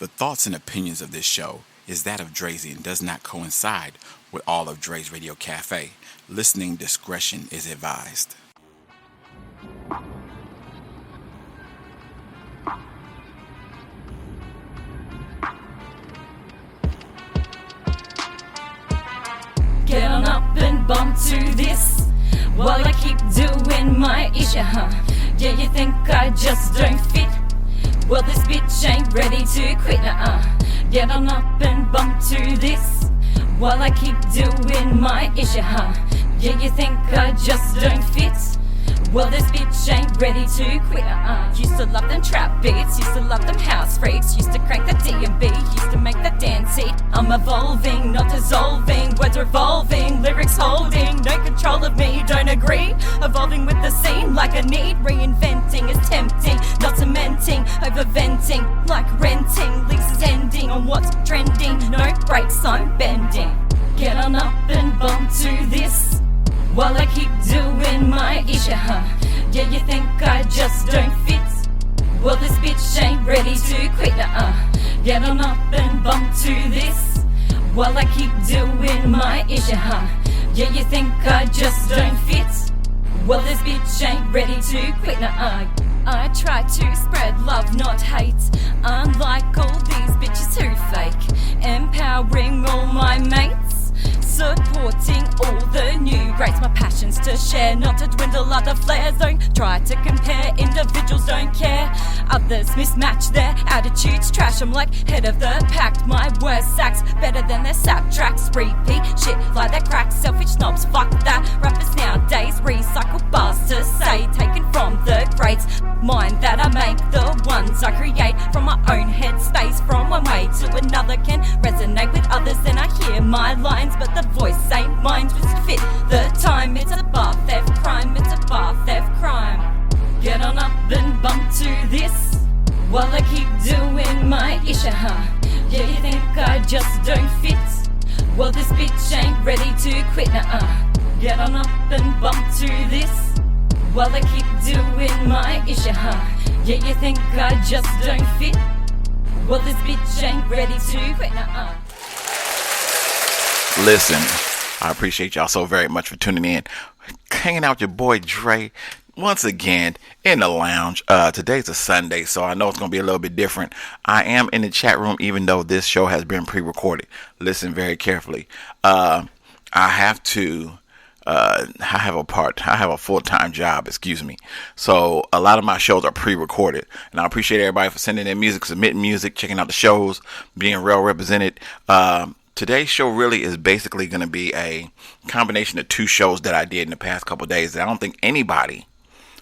The thoughts and opinions of this show is that of Drazy and does not coincide with all of Dre's Radio Cafe. Listening discretion is advised. Get on up and bump to this while I keep doing my issue, huh? Yeah, you think I just don't fit? Well, this bitch ain't ready to quit, Get on up and bump to this while I keep doing my issue, huh? Yeah, you think I just don't fit? Well, this bitch ain't ready to quit, Used to love them trap beats, used to love them house freaks, used to crank the D&B, used to make the dance heat. I'm evolving, not dissolving, words revolving, lyrics holding, no control of me, don't agree. Evolving with the scene like a need, reinventing is tempting, not cementing, overventing, like renting, leases ending on what's trending, no brakes, I'm bending. Get on up and bump to this while I keep doing my issue, huh? Yeah, you think I just don't fit? Well, this bitch ain't ready to quit, Get on up and bump to this while I keep doing my issue, huh? Yeah, you think I just don't fit? Well, this bitch ain't ready to quit, I try to spread love, not hate, unlike all these bitches who fake. Empowering all my mates, supporting all the new greats. My passions to share, not to dwindle other flares. Don't try to compare, individuals don't care. Others mismatch their attitudes, trash. I'm like head of the pack, my worst acts better than their sap tracks. Repeat shit like their crack, selfish snobs, fuck that. Rappers nowadays recycle bars to say, taken from the greats. Mind that I make, the ones I create from my own headspace. From one way to another can resonate with others, then I hear my lines, but the voice ain't mine. Just fit the time, it's a bar theft crime, it's a bar theft crime. Get on up and bump to this while I keep doing my issue, huh? Yeah, you think I just don't fit? Well, this bitch ain't ready to quit, Get on up and bump to this while I keep doing my issue, huh? Yeah, you think I just don't fit? Well, this bitch ain't ready to quit, Listen, I appreciate y'all so very much for tuning in. Hanging out with your boy Dre once again in the lounge. Today's a Sunday, so I know it's going to be a little bit different. I am in the chat room, even though this show has been pre-recorded. Listen very carefully. I have a full-time job, so a lot of my shows are pre-recorded, and I appreciate everybody for sending in music, submitting music, checking out the shows, being well represented. Today's show really is basically going to be a combination of two shows that I did in the past couple of days that I don't think anybody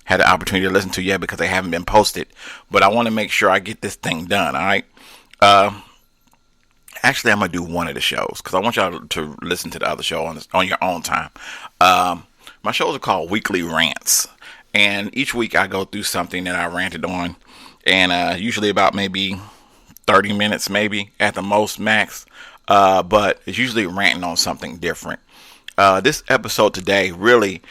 had the opportunity to listen to yet because they haven't been posted, but I want to make sure I get this thing done. All right. Actually, I'm going to do one of the shows because I want y'all to listen to the other show on your own time. My shows are called Weekly Rants, and each week I go through something that I ranted on, and usually about maybe 30 minutes, maybe at the most max, but it's usually ranting on something different. This episode today, really,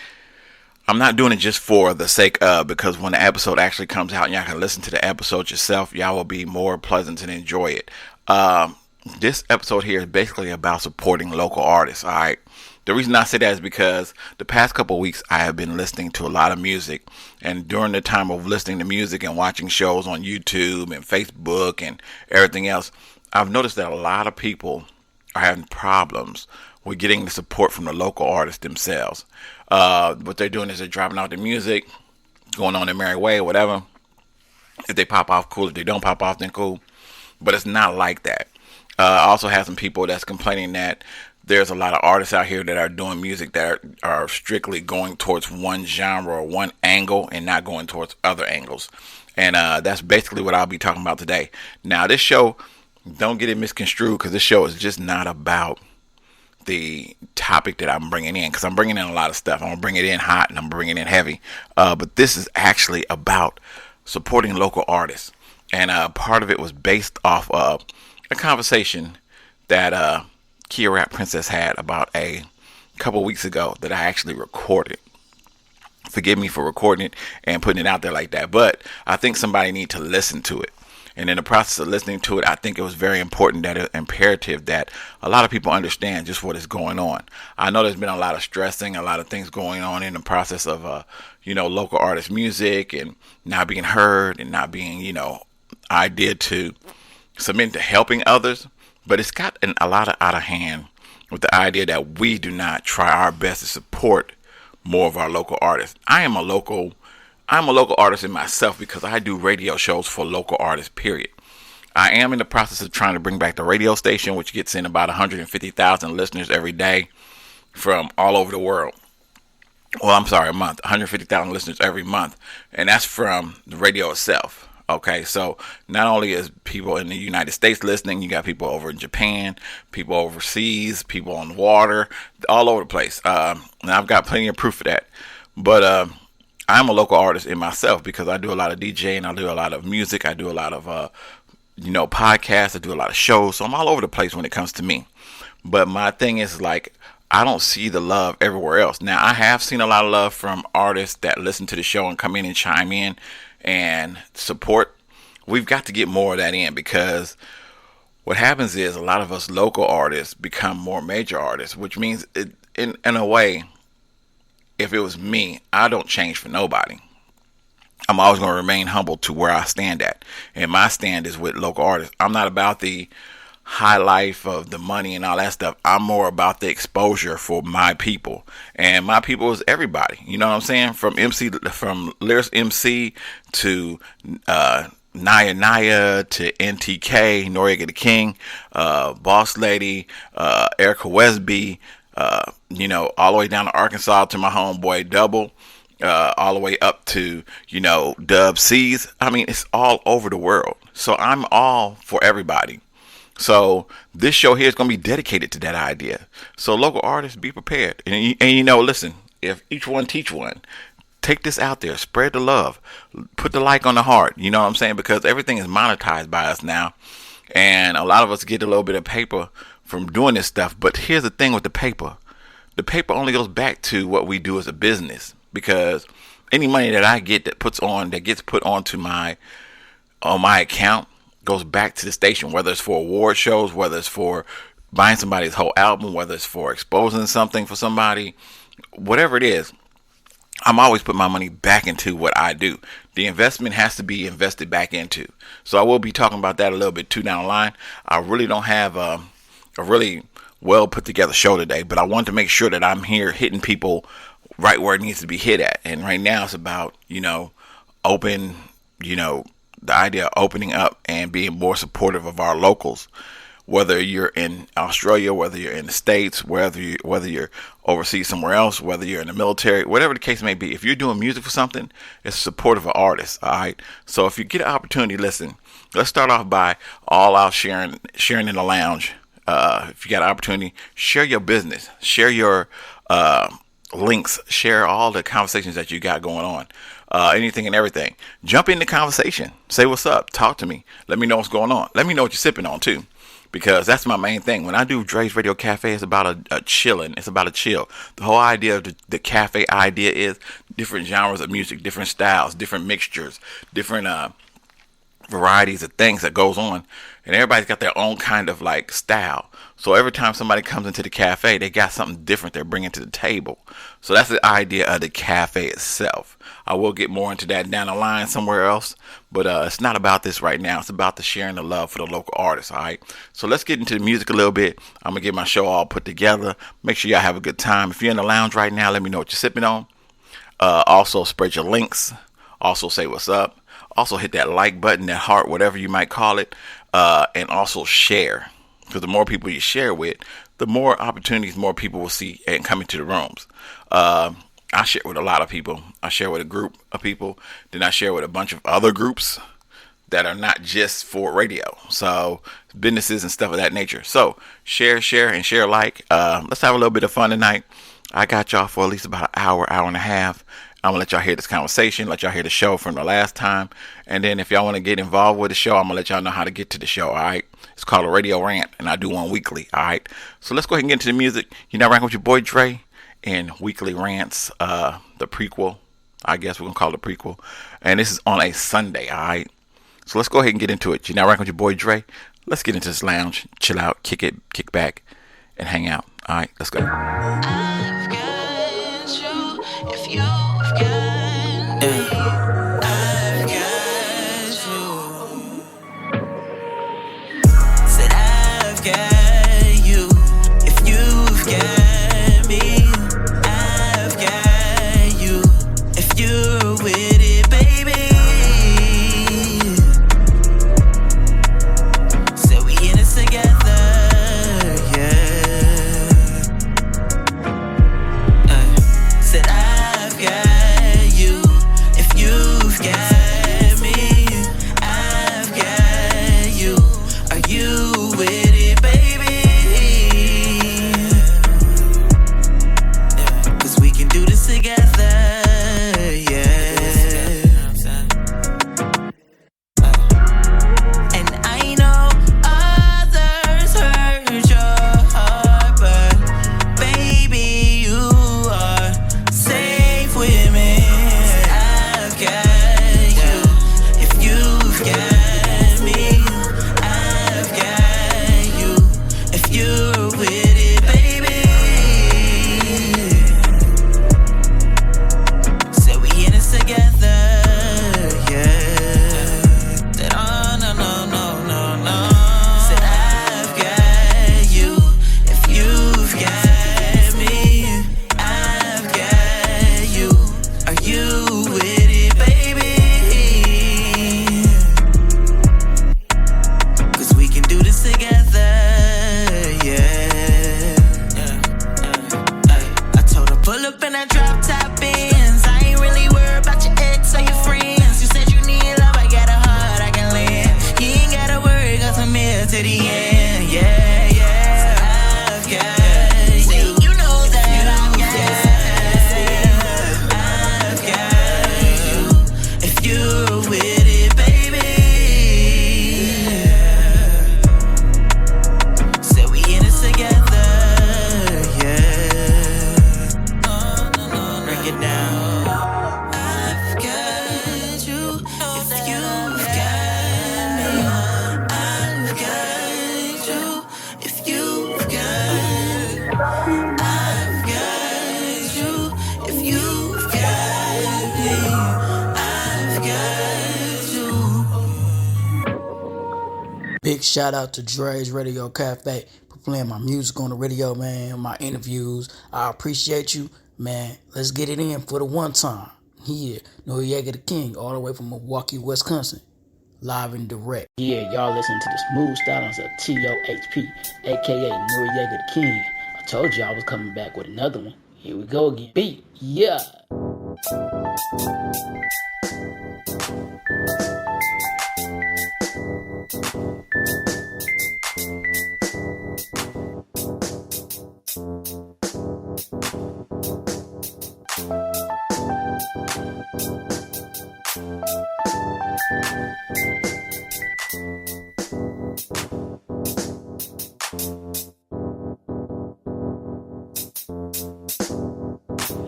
I'm not doing it just for the sake of, because when the episode actually comes out and y'all can listen to the episode yourself, y'all will be more pleasant and enjoy it. This episode here is basically about supporting local artists, all right? The reason I say that is because the past couple of weeks I have been listening to a lot of music, and during the time of listening to music and watching shows on YouTube and Facebook and everything else, I've noticed that a lot of people are having problems with getting the support from the local artists themselves. What they're doing is they're dropping out their music, going on their merry way, whatever. If they pop off, cool. If they don't pop off, then cool. But it's not like that. I also have some people that's complaining that there's a lot of artists out here that are doing music that are strictly going towards one genre or one angle and not going towards other angles. And that's basically what I'll be talking about today. Now, this show, don't get it misconstrued, because this show is just not about the topic that I'm bringing in, because I'm bringing in a lot of stuff. I'm going to bring it in hot and I'm bringing it in heavy. But this is actually about supporting local artists. And part of it was based off of a conversation that Kia Rap Princess had about a couple weeks ago that I actually recorded. Forgive me for recording it and putting it out there like that, but I think somebody need to listen to it. And in the process of listening to it, I think it was very important, that it imperative that a lot of people understand just what is going on. I know there's been a lot of stressing, a lot of things going on in the process of, local artist music and not being heard and not being, idea to submit to helping others. But it's gotten a lot of out of hand with the idea that we do not try our best to support more of our local artists. I'm a local artist in myself because I do radio shows for local artists, period. I am in the process of trying to bring back the radio station, which gets in about 150,000 listeners every day from all over the world. Well, I'm sorry, a month. 150,000 listeners every month. And that's from the radio itself. Okay, so not only is people in the United States listening, you got people over in Japan, people overseas, people on the water, all over the place. And I've got plenty of proof of that. But I'm a local artist in myself because I do a lot of DJing, I do a lot of music, I do a lot of podcasts, I do a lot of shows. So I'm all over the place when it comes to me. But my thing is, like, I don't see the love everywhere else. Now, I have seen a lot of love from artists that listen to the show and come in and chime in and support. We've got to get more of that in, because what happens is a lot of us local artists become more major artists, which means in a way, if it was me, I don't change for nobody. I'm always going to remain humble to where I stand at. And my stand is with local artists. I'm not about the high life of the money and all that stuff. I'm more about the exposure for my people. And my people is everybody. You know what I'm saying? From Lyrics MC to Naya Naya to NTK, Noriega the King, Boss Lady, Erica Wesby, all the way down to Arkansas to my homeboy Double, all the way up to, Dub C's. I mean, it's all over the world. So I'm all for everybody. So this show here is going to be dedicated to that idea. So local artists, be prepared. And listen, if each one teach one, take this out there, spread the love, put the like on the heart. You know what I'm saying? Because everything is monetized by us now. And a lot of us get a little bit of paper from doing this stuff. But here's the thing with the paper. The paper only goes back to what we do as a business, because any money that I get that gets put onto my account goes back to the station, whether it's for award shows, whether it's for buying somebody's whole album, whether it's for exposing something for somebody, whatever it is. I'm always putting my money back into what I do. The investment has to be invested back into. So I will be talking about that a little bit too down the line. I really don't have a really well put together show today, but I want to make sure that I'm here hitting people right where it needs to be hit at. And right now it's about, the idea of opening up and being more supportive of our locals. Whether you're in Australia, whether you're in the States, whether you're overseas somewhere else, whether you're in the military, whatever the case may be, if you're doing music for something, it's supportive of artists. All right. So if you get an opportunity, listen. Let's start off by all out sharing in the lounge. If you got an opportunity, share your business, share your links, share all the conversations that you got going on. Anything and everything. Jump in the conversation. Say what's up. Talk to me. Let me know what's going on. Let me know what you're sipping on too, because that's my main thing. When I do Dre's Radio Cafe, it's about a chilling. It's about a chill. The whole idea of the cafe idea is different genres of music, different styles, different mixtures, different varieties of things that goes on, and everybody's got their own kind of like style. So every time somebody comes into the cafe, they got something different they're bringing to the table. So that's the idea of the cafe itself. I will get more into that down the line somewhere else, but it's not about this right now. It's about the sharing the love for the local artists. All right. So let's get into the music a little bit. I'm gonna get my show all put together. Make sure y'all have a good time. If you're in the lounge right now, let me know what you're sipping on. Also spread your links. Also say what's up. Also hit that like button, that heart, whatever you might call it, and also share. Because the more people you share with, the more opportunities more people will see and come into the rooms. I share with a lot of people. I share with a group of people. Then I share with a bunch of other groups that are not just for radio. So businesses and stuff of that nature. So share, and share like. Let's have a little bit of fun tonight. I got y'all for at least about an hour and a half. I'm going to let y'all hear this conversation, let y'all hear the show from the last time. And then if y'all want to get involved with the show, I'm going to let y'all know how to get to the show, all right? It's called a Radio Rant, and I do one weekly, all right? So let's go ahead and get into the music. You're now ranking with your boy Dre and Weekly Rants, the prequel. I guess we're going to call it a prequel. And this is on a Sunday, all right? So let's go ahead and get into it. You're now rocking with your boy Dre. Let's get into this lounge, chill out, kick it, kick back, and hang out. All right, let's go. I've got you if you've got me. I've got you. Said I've got you if you've got me. I've got you if you're with it, baby. Said we in it together, yeah. Said I've got you if you've got me. I've got you. Are you with it, baby? Yeah. 'Cause we can do this together, yeah. And I know others hurt your heart, but baby, you are safe with me. I've got you if you've got me. I've got you if you're with it, baby. Say we in this together, yeah. Said oh no no no no no. Said I've got you if you've got me. I've got you. Are you with it, baby? 'Cause we can do this together, yeah. I told her pull up in that drop top Benz. I ain't really worried about your ex or your friends. You said you need love, I got a heart I can lend. You ain't gotta worry, 'cause I'm here to the end, yeah, yeah. I've got you. You know that I've got you if you're with it, baby. Say we in it together, yeah. Break it down. I've got you if you've got me. I've got you if you've got. I've got you if you've got me. I've got you. Big shout out to Dre's Radio Cafe for playing my music on the radio, man, my interviews. I appreciate you, man. Let's get it in for the one time. Here, Noriega the King, all the way from Milwaukee, Wisconsin. Live and direct. Yeah, y'all listen to the smooth stylings of TOHP, aka Noriega the King. I told you I was coming back with another one. Here we go again. Beat, yeah.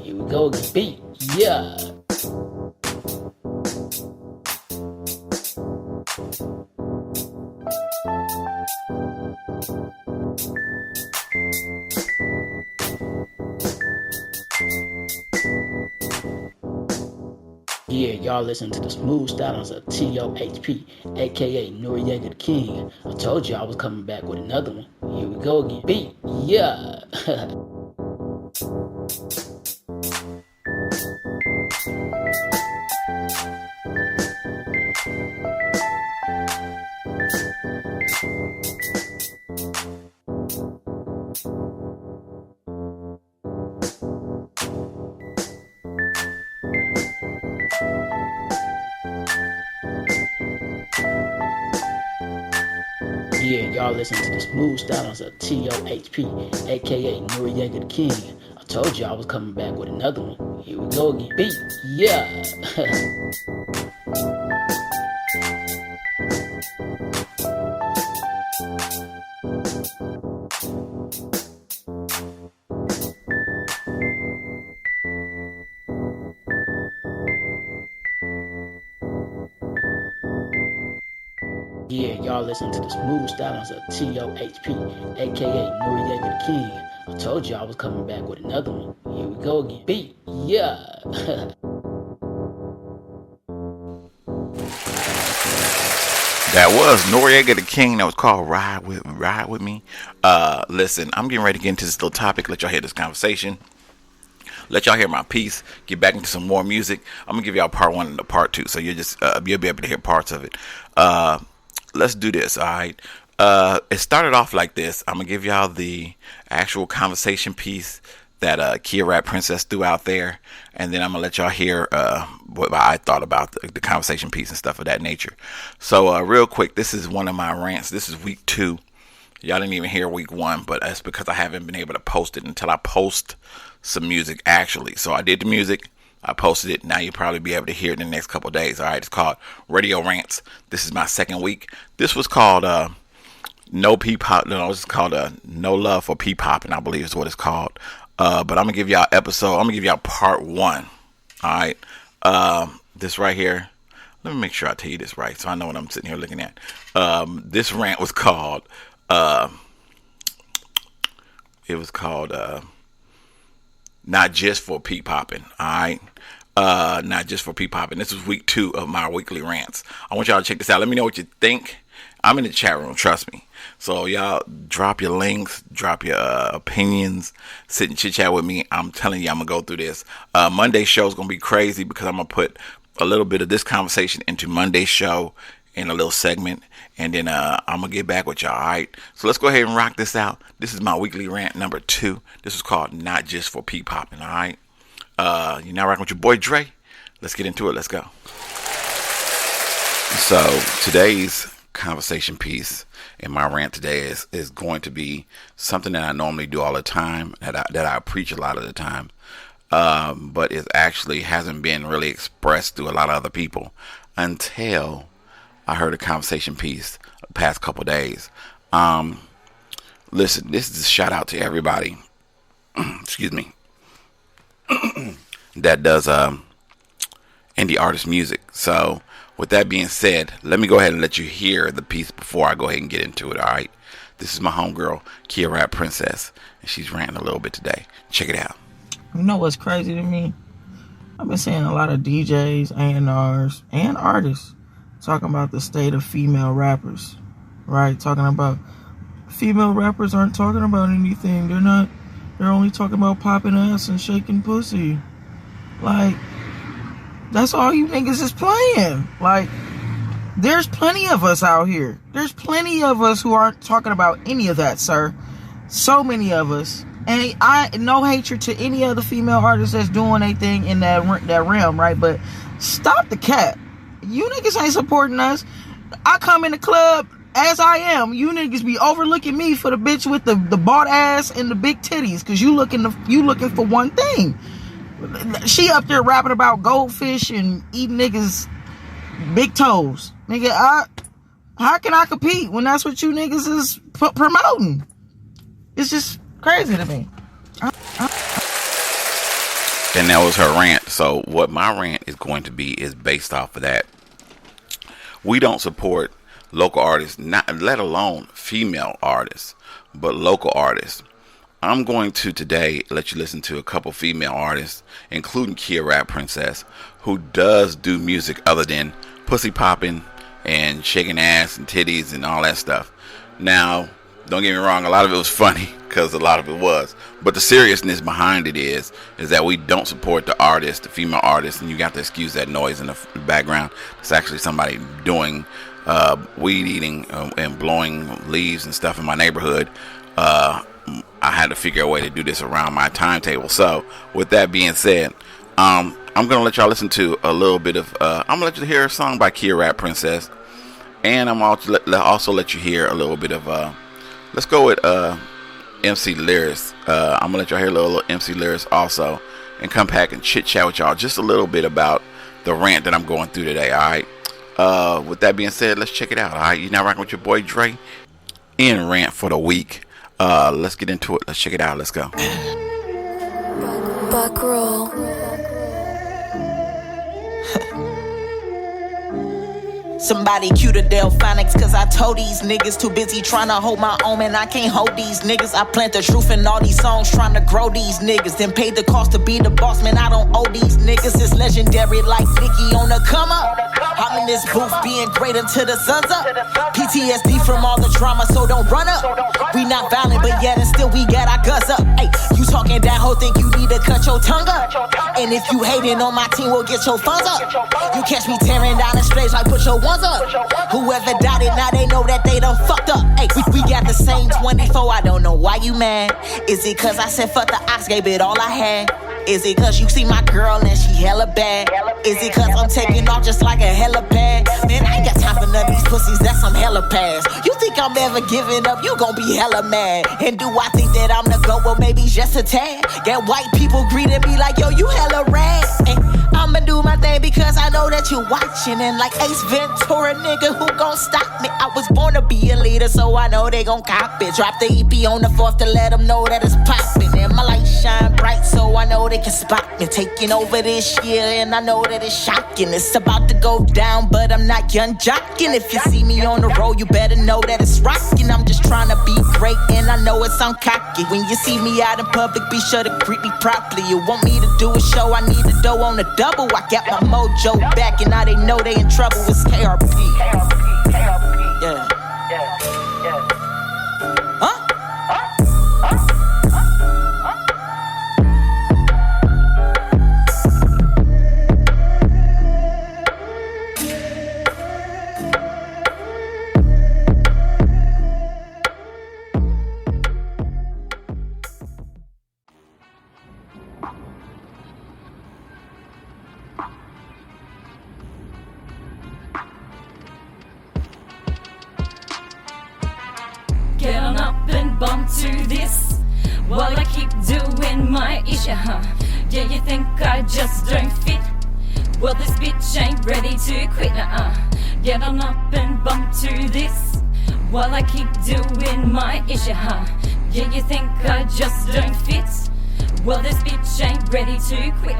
Here we go again. Beat, yeah. Yeah, y'all listen to the smooth stylings of TOHP, aka Noriega the King. I told you I was coming back with another one. Here we go again. Beat, yeah. Yeah, y'all listen to the smooth stylings of TOHP, aka Noriega the King. I told you I was coming back with another one. Here we go again. Beat, yeah. y'all listening to the smooth stylings of TOHP, aka Noriega the King. I told you I was coming back with another one. Here we go again. Beat. Yeah. That was Noriega the King. That was called Ride with Me. Listen, I'm getting ready to get into this little topic. Let y'all hear this conversation. Let y'all hear my piece. Get back into some more music. I'm gonna give y'all part 1 and the part 2, so you'll be able to hear parts of it. Let's do this. All right. It started off like this. I'm gonna give y'all the actual conversation piece that Kia Rap Princess threw out there, and then I'm gonna let y'all hear what I thought about the conversation piece and stuff of that nature. So real quick, this is one of my rants. This is week 2. Y'all didn't even hear week 1, but that's because I haven't been able to post it until I post some music actually. So I did the music, I posted it. Now you'll probably be able to hear it in the next couple of days. All right, it's called Radio Rants. This is my second week. This was called No P-Pop. No, it's called No Love for P-Popping, I believe is what it's called. But I'm gonna give y'all part 1. All right. This right here. Let me make sure I tell you this right, so I know what I'm sitting here looking at. This rant was called. It was called Not Just for P-Popping. All right. Not Just for P-Popping. This was week 2 of my weekly rants. I want y'all to check this out. Let me know what you think. I'm in the chat room, trust me. So y'all drop your links, drop your opinions, sit and chit chat with me. I'm telling you, I'm gonna go through this. Monday's show is gonna be crazy because I'm gonna put a little bit of this conversation into Monday's show in a little segment, and then I'm gonna get back with y'all. All right. So let's go ahead and rock this out. This is my weekly rant number 2. This is called Not Just for P-Popping. All right. You're now rocking with your boy Dre. Let's get into it. Let's go. So today's conversation piece in my rant today is going to be something that I normally do all the time, that I preach a lot of the time, but it actually hasn't been really expressed through a lot of other people until I heard a conversation piece the past couple days. Listen, this is a shout out to everybody excuse me that does indie artist music. So with that being said, let me go ahead and let you hear the piece before I go ahead and get into it. All right. This is my homegirl, Kia Rap Princess, and she's ranting a little bit today. Check it out. You know what's crazy to me? I've been seeing a lot of DJs, A&Rs, and artists talking about the state of female rappers, right? Talking about female rappers aren't talking about anything. They're only talking about popping ass and shaking pussy. Like, that's all you niggas is playing. Like, there's plenty of us out here. There's plenty of us who aren't talking about any of that, sir. So many of us. And I no hatred to any other female artist that's doing anything in that realm, right? But stop the cap. You niggas ain't supporting us. I come in the club as I am. You niggas be overlooking me for the bitch with the bald ass and the big titties, because you looking for one thing. She up there rapping about goldfish and eating niggas big toes. Nigga, how can I compete when that's what you niggas is promoting? It's just crazy to me. And that was her rant. So what my rant is going to be is based off of that. We don't support local artists, not let alone female artists, but local artists. I'm going to today let you listen to a couple female artists, including Kia Rap Princess, who does do music other than pussy popping and shaking ass and titties and all that stuff. Now, don't get me wrong, a lot of it was funny, because a lot of it was. But the seriousness behind it is that we don't support the artist, the female artist, and you got to excuse that noise in the background. It's actually somebody doing weed eating and blowing leaves and stuff in my neighborhood. I had to figure a way to do this around my timetable. So with that being said, I'm gonna let y'all listen to a little bit of I'm gonna let you hear a song by Kia Rap Princess, and I'm also let you hear a little bit of let's go with MC Lyris. I'm gonna let y'all hear a little MC Lyris also, and come back and chit chat with y'all just a little bit about the rant that I'm going through today. All right. With that being said, let's check it out. All right, you now rocking with your boy Dre in Rant for the week. Let's get into it. Let's check it out. Let's go. Buckroll. Somebody cue the Delphonics, cause I told these niggas too busy trying to hold my own, and I can't hold these niggas. I plant the truth in all these songs trying to grow these niggas, then paid the cost to be the boss, man, I don't owe these niggas. It's legendary like Nicki on the come up. I'm in this booth being great until the sun's up. PTSD from all the drama, so don't run up. We not violent, but yet and still we got our guts up. Hey, you talking that whole think you need to cut your tongue up. And if you hating on my team, we'll get your funds up. You catch me tearing down the stage like put your ones up. Whoever doubted, now they know that they done fucked up. Hey, we got the same 24, I don't know why you mad. Is it cause I said fuck the ox, gave it all I had? Is it cause you see my girl and she hella bad? Is it cause I'm taking off just like a helipad? Man, I ain't got time for none of these pussies, that's some hella pass. You think I'm ever giving up, you gon' be hella mad. And do I think that I'm the GOAT? Well, maybe just a tad. Get white people greeting me like, yo, you hella rad. And I'ma do my thing because I know that you're watching. And like Ace Ventura, nigga, who gon' stop me? I was born to be a leader, so I know they gon' cop it. Drop the EP on the 4th to let them know that it's poppin'. And my light shine bright, so I know they can spot me. Taking over this year, and I know that it's shocking. It's about to go down, but I'm not young jocking. If you see me on the road, you better know that it's rocking. I'm just trying to be great, and I know it sound cocky. When you see me out in public, be sure to greet me properly. You want me to do a show, I need the dough on the double. I got my mojo back, and now they know they in trouble. It's KRP. Yeah. Huh? Get on up and bump to this while I keep doing my issue, huh? Yeah, you think I just don't fit? Well, this bitch ain't ready to quit, Get on up and bump to this while I keep doing my issue, huh? Yeah, you think I just don't fit? Well, this bitch ain't ready to quit,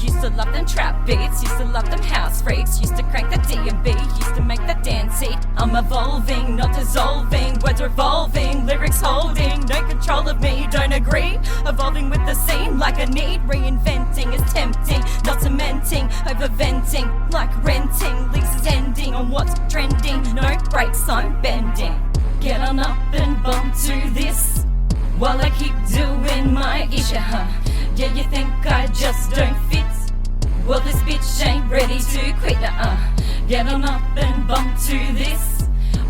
Used to love them trap beats, used to love them house freaks, used to crank the D&B, used to make the dance heat. I'm evolving, not dissolving, words revolving, lyrics holding, no control of me, don't agree. Evolving with the scene like a need, reinventing is tempting, not cementing, overventing, like renting, leases ending on what's trending, no brakes, I'm bending. Get on up and bump to this while I keep doing my issue, huh? Yeah, you think I just don't fit? Well, this bitch ain't ready to quit, Get on up and bump to this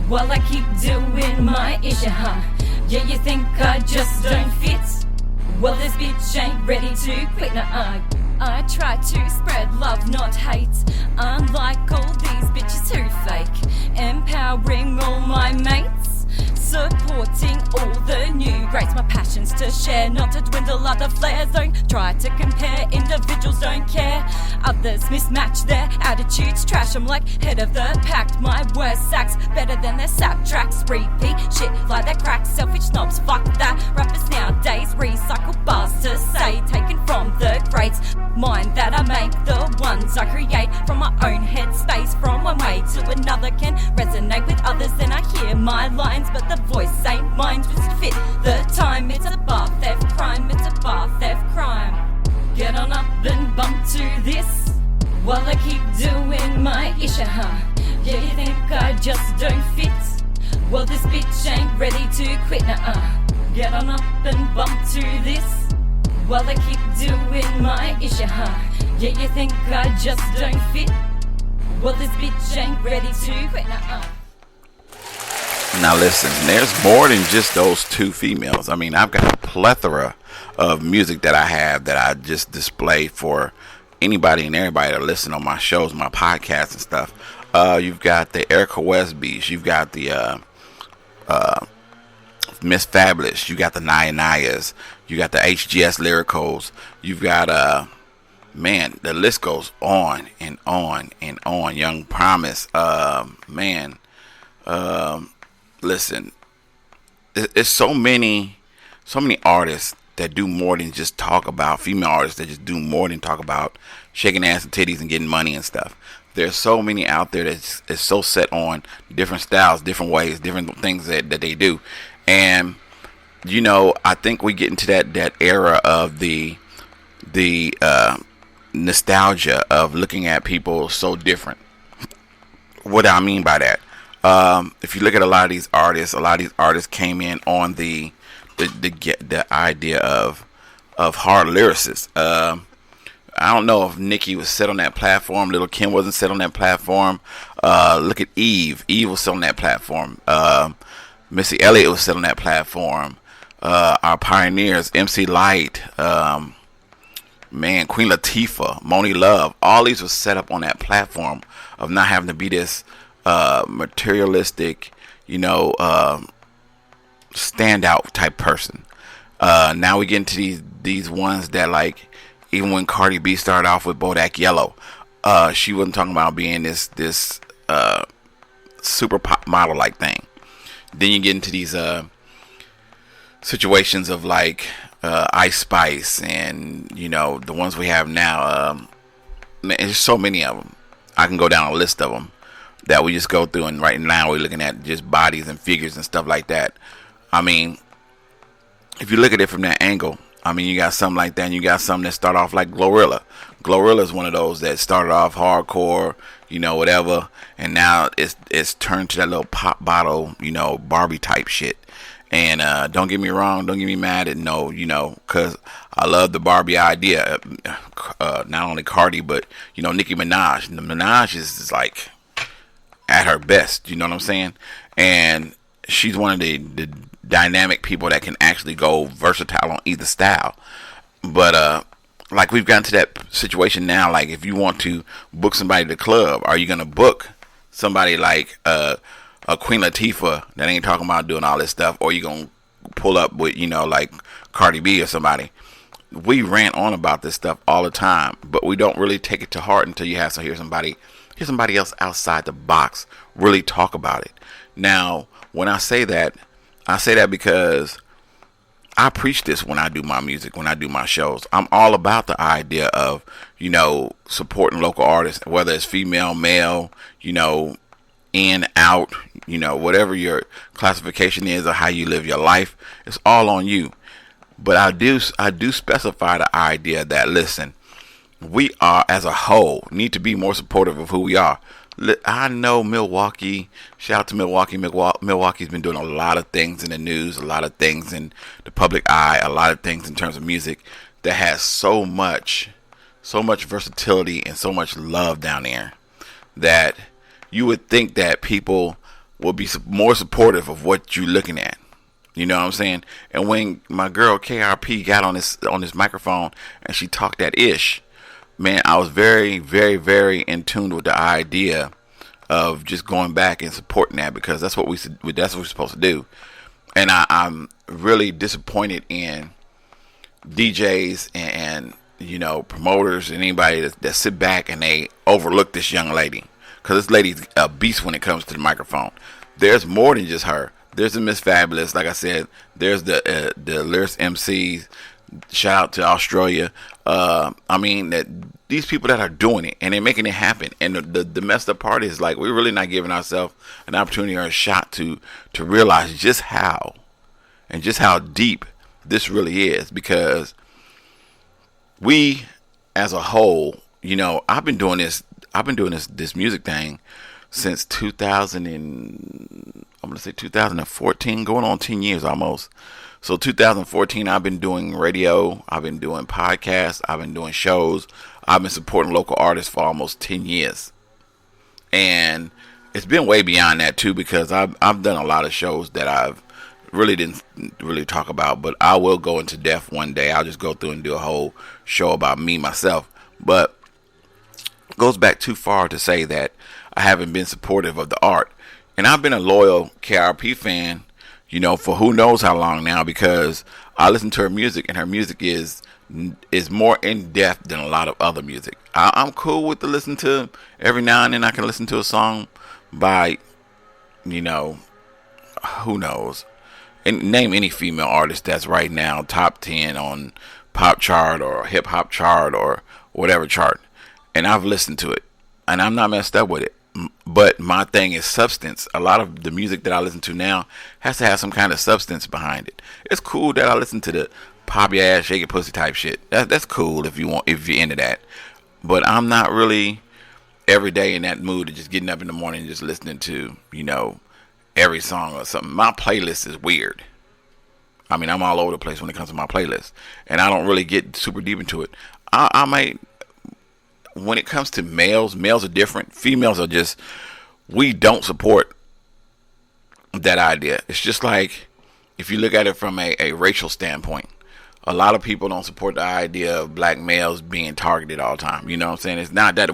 while I keep doing my issue, huh? Yeah, you think I just don't fit? Well, this bitch ain't ready to quit, I try to spread love, not hate, unlike all these bitches who fake. Empowering all my mates, supporting all the new greats. My passion's to share, not to dwindle other flares. Don't try to compare, individuals don't care. Others mismatch their attitudes, trash. I'm like head of the pack, my worst sacks better than their sap tracks. Repeat shit like they crack, selfish snobs, fuck that. Rappers nowadays recycle bars to say, taken from the greats. Mind that I make, the ones I create from my own headspace. From one way to another can resonate with others, then I hear my lines, but the voice ain't mine. Just fit the time, it's a bar theft crime, it's a bar theft crime. Get on up and bump to this while I keep doing my issue, huh? Yeah, you think I just don't fit? Well, this bitch ain't ready to quit, Get on up and bump to this while I keep doing my issue, huh? Yeah, you think I just don't fit? Well, this bitch ain't ready to quit, Now listen, there's more than just those two females. I mean, I've got a plethora of music that I have that I just display for anybody and everybody to listen on my shows, my podcasts and stuff. You've got the Erica Westbys, you've got the Miss Fabulous, you got the Naya Nayas, you got the HGS Lyricals, you've got man, the list goes on and on and on. Young Promise, man, listen, it's so many artists that do more than just talk about, female artists that just do more than talk about shaking ass and titties and getting money and stuff. There's so many out there that's is so set on different styles, different ways, different things that they do. And I think we get into that era of the nostalgia of looking at people so different. What do I mean by that? If you look at a lot of these artists came in on the idea of hard lyricists. I don't know if Nicki was set on that platform. Little Kim wasn't set on that platform. Look at Eve. Eve was set on that platform. Missy Elliott was set on that platform. Our pioneers, MC Light, Queen Latifah, Moni Love, all these were set up on that platform of not having to be this materialistic, standout type person. Now we get into these ones that, like, even when Cardi B started off with Bodak Yellow, she wasn't talking about being this super pop model like thing. Then you get into these situations of like Ice Spice and the ones we have now. Man, there's so many of them. I can go down a list of them that we just go through, and right now we're looking at just bodies and figures and stuff like that. I mean, if you look at it from that angle, you got something like that, and you got something that start off like Glorilla. Glorilla is one of those that started off hardcore, whatever, and now it's turned to that little pop bottle, Barbie type shit. And don't get me wrong, don't get me mad at because I love the Barbie idea. Not only Cardi, but Nicki Minaj. And the Minaj is like at her best. You know what I'm saying? And she's one of the dynamic people that can actually go versatile on either style. But like we've gotten to that situation now. Like if you want to book somebody to the club, are you gonna book somebody like a Queen Latifah that ain't talking about doing all this stuff, or you gonna pull up with like Cardi B or somebody? We rant on about this stuff all the time, but we don't really take it to heart until you have to hear somebody else outside the box really talk about it. Now, when I say that because I preach this when I do my music, when I do my shows. I'm all about the idea of, supporting local artists, whether it's female, male, in, out, whatever your classification is or how you live your life. It's all on you. But I do specify the idea that, listen, we are as a whole need to be more supportive of who we are. I know Milwaukee, shout out to Milwaukee. Milwaukee's been doing a lot of things in the news, a lot of things in the public eye, a lot of things in terms of music that has so much versatility and so much love down there that you would think that people will be more supportive of what you're looking at. You know what I'm saying? And when my girl KRP got on this microphone and she talked that ish, man, I was very, very, very in tune with the idea of just going back and supporting that, because that's what we're supposed to do. And I'm really disappointed in DJs and promoters and anybody that sit back and they overlook this young lady, because this lady's a beast when it comes to the microphone. There's more than just her. There's the Miss Fabulous, like I said. There's the Lyrics MCs. Shout out to Australia. That these people that are doing it and they're making it happen. And the messed up part is, like, we're really not giving ourselves an opportunity or a shot to realize just how deep this really is. Because we, as a whole, I've been doing this music thing since 2014, going on 10 years almost. So 2014, I've been doing radio, I've been doing podcasts, I've been doing shows, I've been supporting local artists for almost 10 years. And it's been way beyond that too, because I've done a lot of shows that I've didn't talk about, but I will go into depth one day. I'll just go through and do a whole show about me, myself. But it goes back too far to say that I haven't been supportive of the art. And I've been a loyal KRP fan, for who knows how long now, because I listen to her music, and her music is more in depth than a lot of other music. I'm cool with the listen to every now and then. I can listen to a song by, who knows, and name any female artist that's right now top 10 on pop chart or hip hop chart or whatever chart, and I've listened to it. and I'm not messed up with it. But my thing is substance. A lot of the music that I listen to now has to have some kind of substance behind it. It's cool that I listen to the pop your ass, shake your pussy type shit. That's cool if you're into that. But I'm not really every day in that mood of just getting up in the morning and just listening to, every song or something. My playlist is weird. I mean, I'm all over the place when it comes to my playlist, and I don't really get super deep into it. I might, when it comes to males are different. Females are just, we don't support that idea. It's just like, if you look at it from a racial standpoint, a lot of people don't support the idea of black males being targeted all the time. You know what I'm saying? It's not that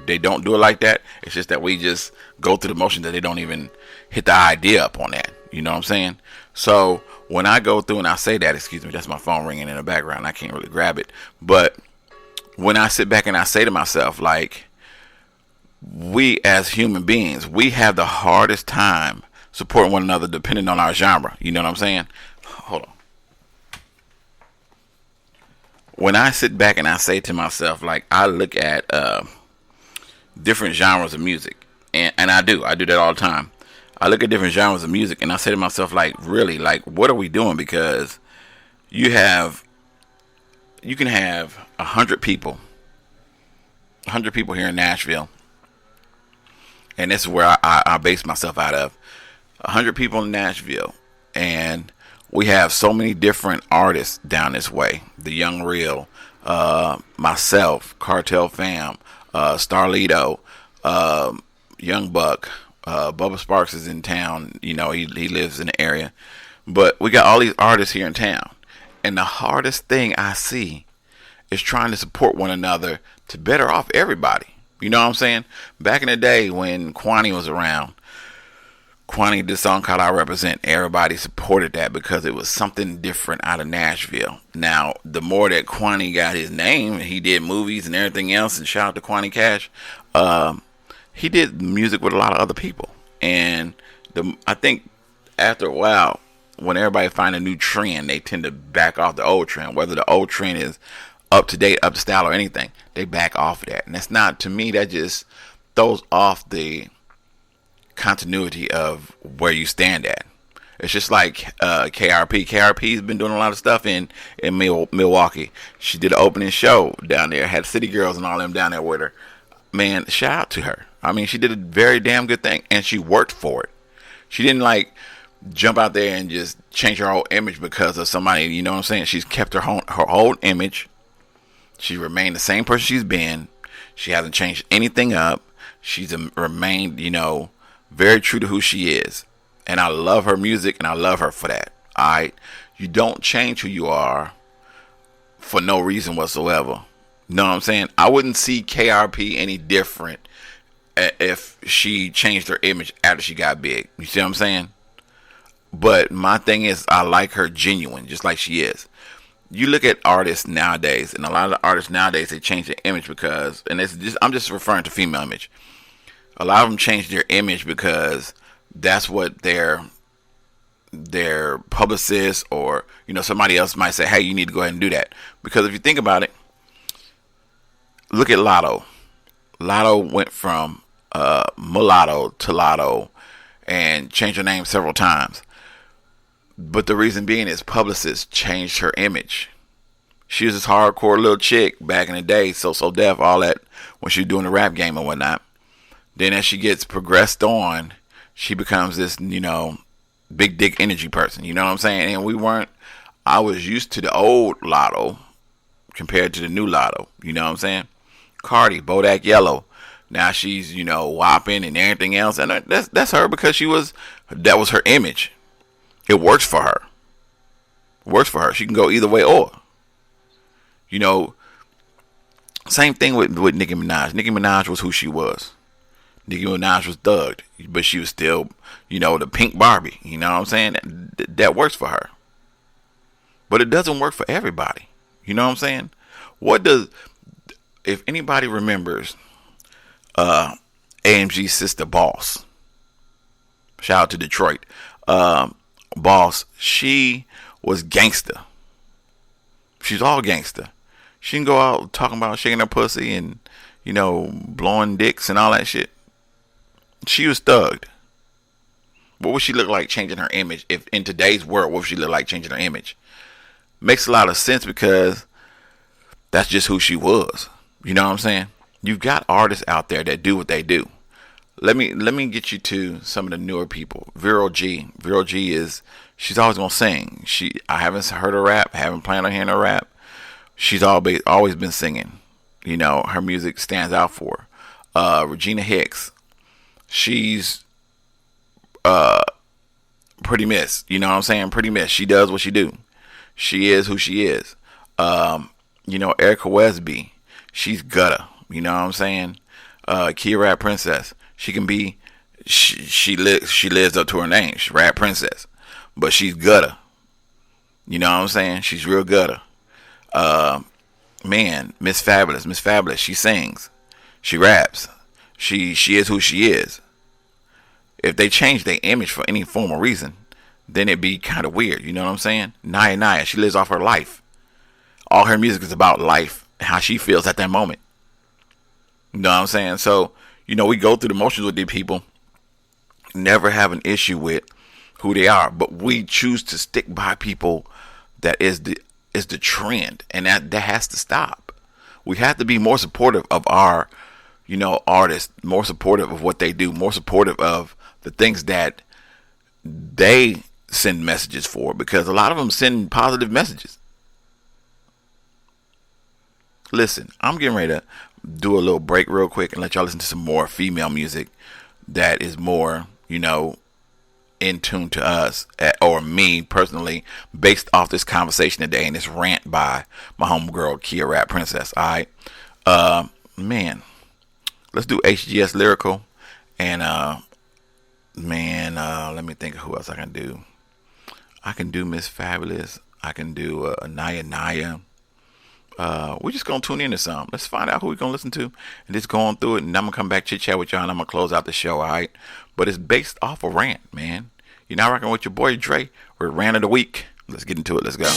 they don't do it like that. It's just that we just go through the motion that they don't even hit the idea up on that. You know what I'm saying? So when I go through and I say that, excuse me, that's my phone ringing in the background. I can't really grab it. But when I sit back and I say to myself, like, we as human beings, we have the hardest time supporting one another depending on our genre. You know what I'm saying? Hold on. When I sit back and I say to myself, like, I look at different genres of music, and I do that all the time. I look at different genres of music and I say to myself, like, really, like, what are we doing? Because you can have 100 people here in Nashville, and this is where I base myself out of. 100 people in Nashville, and we have so many different artists down this way. The Young Real, myself, Cartel Fam, Starlito, Young Buck, Bubba Sparks is in town. He lives in the area. But we got all these artists here in town. And the hardest thing I see is trying to support one another to better off everybody. You know what I'm saying? Back in the day when Kwani was around, Kwani did a song called I Represent. Everybody supported that because it was something different out of Nashville. Now, the more that Kwani got his name, he did movies and everything else, and shout out to Kwani Cash, he did music with a lot of other people. And I think after a while, when everybody find a new trend, they tend to back off the old trend. Whether the old trend is up to date, up to style, or anything, they back off of that. And that's not, to me, that just throws off the continuity of where you stand at. It's just like KRP. KRP's been doing a lot of stuff in Milwaukee. She did an opening show down there, had City Girls and all them down there with her. Man, shout out to her. I mean, she did a very damn good thing, and she worked for it. She didn't like jump out there and just change her whole image because of somebody. You know what I'm saying? She's kept her whole image. She remained the same person she's been. She hasn't changed anything up. She's remained, very true to who she is. And I love her music, and I love her for that. Alright? You don't change who you are for no reason whatsoever. You know what I'm saying? I wouldn't see KRP any different if she changed her image after she got big. You see what I'm saying? But my thing is, I like her genuine, just like she is. You look at artists nowadays, and a lot of the artists nowadays, they change their image because, and I'm just referring to female image. A lot of them change their image because that's what their publicist or somebody else might say, hey, you need to go ahead and do that. Because if you think about it, look at Lotto. Lotto went from Mulatto to Lotto and changed her name several times. But the reason being is publicists changed her image. She was this hardcore little chick back in the day, so deaf, all that, when she was doing the rap game and whatnot. Then as she gets progressed on, she becomes this, big dick energy person. You know what I'm saying? And I was used to the old Lotto compared to the new Lotto. You know what I'm saying? Cardi, Bodak Yellow. Now she's, whopping and everything else. And that's her because that was her image. It works for her. She can go either way or. Same thing with Nicki Minaj. Nicki Minaj was who she was. Nicki Minaj was thugged, but she was still, the pink Barbie. You know what I'm saying? That works for her. But it doesn't work for everybody. You know what I'm saying? If anybody remembers AMG's sister Boss, shout out to Detroit, Boss, she was gangster. She's all gangster. She can go out talking about shaking her pussy and, blowing dicks and all that shit. She was thugged. What would she look like changing her image? If in today's world, what would she look like changing her image? Makes a lot of sense because that's just who she was. You know what I'm saying? You've got artists out there that do what they do. Let me get you to some of the newer people. Viral G. Viral G she's always gonna sing. I haven't heard her rap, haven't planned on hearing her rap. She's always been singing. Her music stands out for her. Regina Hicks. She's pretty miss. You know what I'm saying? Pretty miss. She does what she do. She is who she is. Erica Westby. She's gutter. You know what I'm saying? Kia Rap Princess. She can be. She lives up to her name. She's Rap Princess, but she's gutter. You know what I'm saying? She's real gutter. Miss Fabulous. Miss Fabulous. She sings. She raps. She is who she is. If they change their image for any form or reason, then it'd be kind of weird. You know what I'm saying? Naya. She lives off her life. All her music is about life and how she feels at that moment. You know what I'm saying? So, we go through the motions with these people, never have an issue with who they are, but we choose to stick by people that is the trend, and that has to stop. We have to be more supportive of our, artists, more supportive of what they do, more supportive of the things that they send messages for, because a lot of them send positive messages. Listen, I'm getting ready to do a little break real quick and let y'all listen to some more female music that is more, in tune to us, or me personally, based off this conversation today and this rant by my homegirl Kia Rap Princess. All right, let's do HGS Lyrical, and let me think of who else I can do. I can do Miss Fabulous. I can do Naya. We're just gonna tune into some. Let's find out who we're gonna listen to and just going through it, and I'm gonna come back chit chat with y'all, and I'm gonna close out the show. All right, but it's based off a rant, man. You're now rocking with your boy Dre. We're Rant of the Week. Let's get into it. Let's go.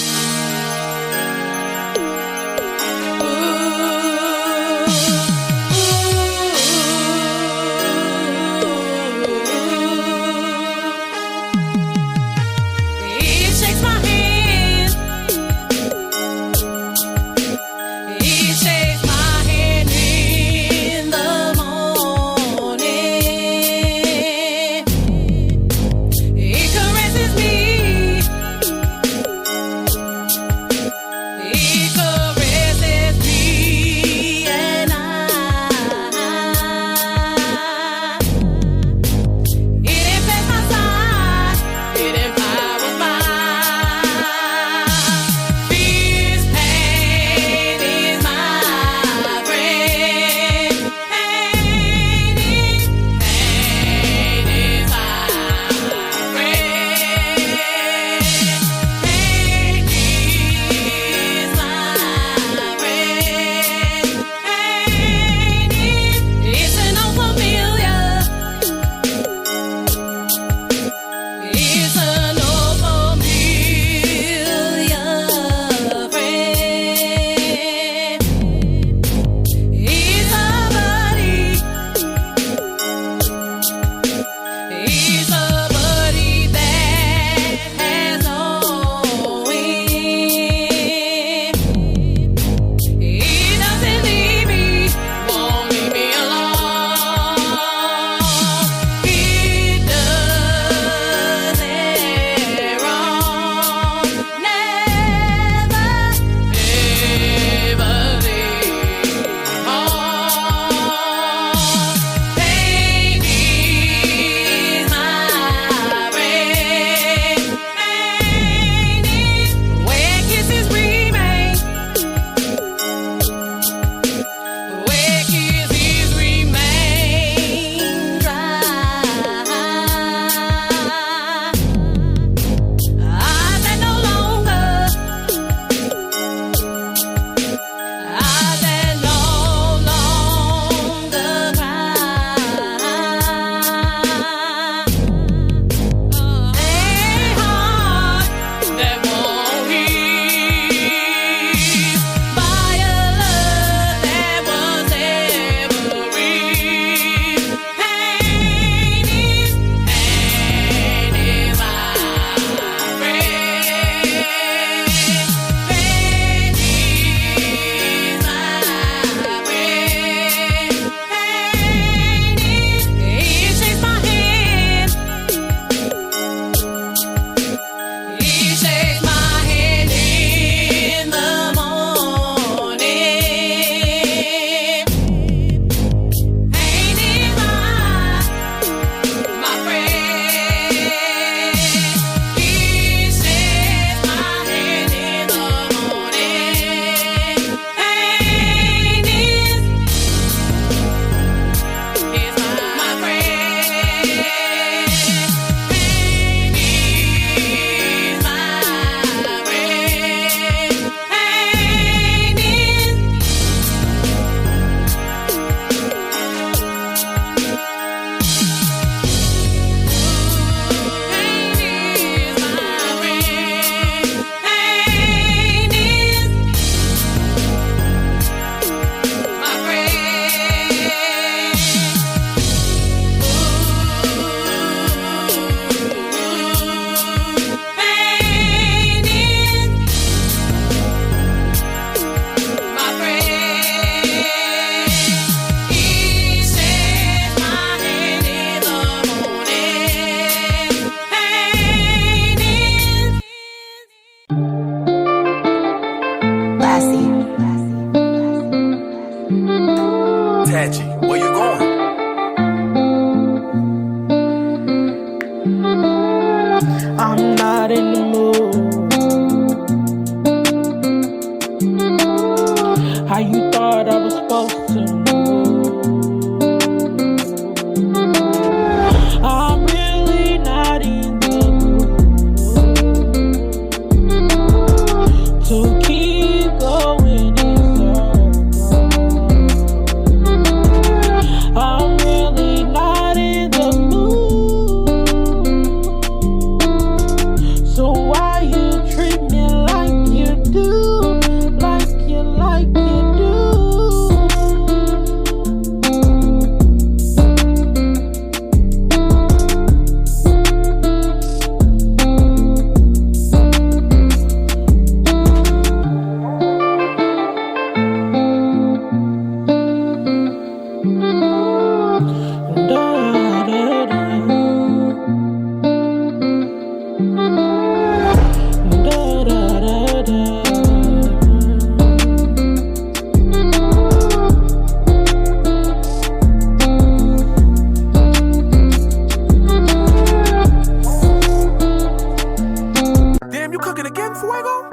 Damn, you cooking again, Fuego?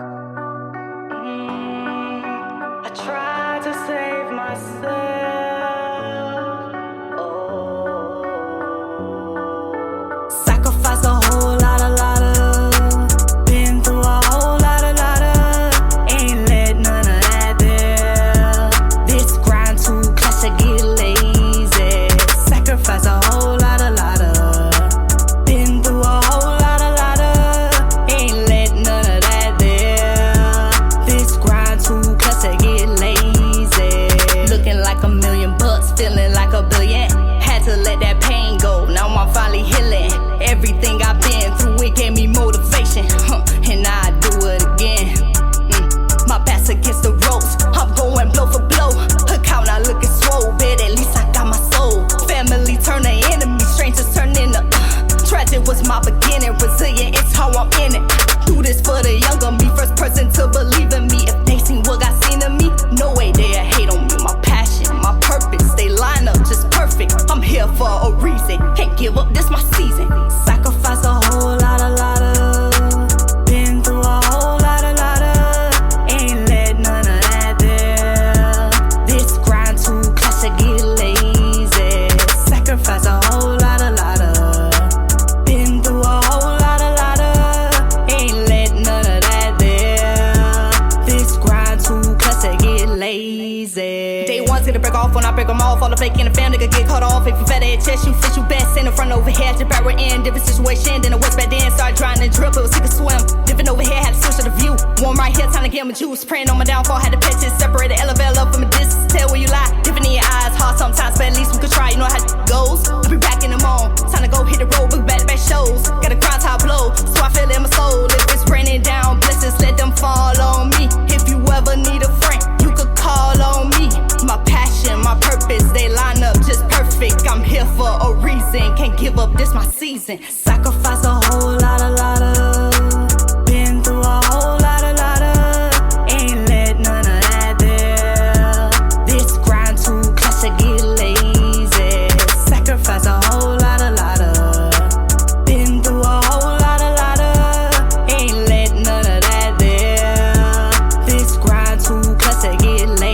I tried to save myself. Oh. Sacrifice a whole lot of. Been through a whole lot of. Ain't let none of that there. This grind too clutch to get lazy. Sacrifice a whole lot of. Been through a whole lot of. Ain't let none of that there. This grind too clutch to get lazy. Looking like $1,000,000, feeling like $1 billion. Had to let that pain go, now I'm finally healing. Everything I've been through, it gave me motivation, and now I do it again. My back's against the ropes, I'm going blow for blow. Account not looking swole, but at least I got my soul. Family turn to enemy, strangers turn into tragic was my beginning, resilient, it's how I'm in it. Do this for the younger me, first person to believe in me. If they seen what got seen in me, no way they'll hate on me. My passion, my purpose, they line up just perfect. I'm here for a reason, can't give up, this my season. Sacrifice a whole lot of. Been through a whole lot of. Ain't let none of that there. This grind too clutch to get lazy. Sacrifice a whole lot of. Been through a whole lot of. Ain't let none of that there. This grind too clutch to get lazy. Day one's gonna break off when I break them off. All the fake in the family could get cut off. If you fat at chest, you fit you best. In the front over here, just barrel in. Different situation than it was back then. Started trying to drip, it was sick of swim. Different over here, had to switch to the view. Warm right here, time to get my juice. Praying on my downfall, had to pitch it. Separate the elevator up from a distance. Tell where you lie. Different in your eyes, hard sometimes, but at least we could try. You know how it goes. I'll be back in the mall. Time to go hit the road, book back to back shows. Got a grind top blow, so I feel it in my soul. If it's raining down, blessings, let them fall on me. If you ever need a friend, you could call on me. My passion, my purpose, they line up just perfect. I'm here for a reason, can't give up, this my season. Sacrifice a whole lot of. Been through a whole lot of. Ain't let none of that there. This grind too clutch to get lazy. Sacrifice a whole lot of. Been through a whole lot of. Ain't let none of that there. This grind too clutch to get lazy.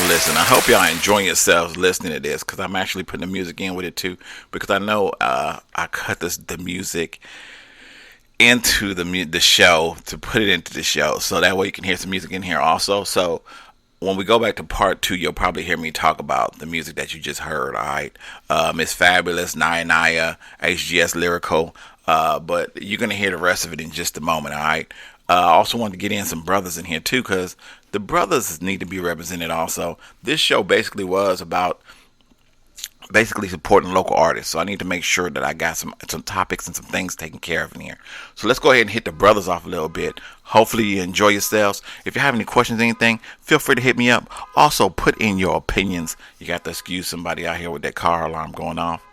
Listen, I hope y'all enjoying yourselves listening to this, because I'm actually putting the music in with it too, because I know I cut the music into the show to put it into the show, so that way you can hear some music in here also. So when we go back to part 2, you'll probably hear me talk about the music that you just heard. All right, Miss Fabulous, Naya, HGS Lyrical, but you're gonna hear the rest of it in just a moment. All right. I also wanted to get in some brothers in here too, because the brothers need to be represented also. This show basically was about supporting local artists, so I need to make sure that I got some topics and some things taken care of in here. So let's go ahead and hit the brothers off a little bit. Hopefully you enjoy yourselves. If you have any questions or anything, feel free to hit me up. Also put in your opinions. You got to excuse somebody out here with that car alarm going off.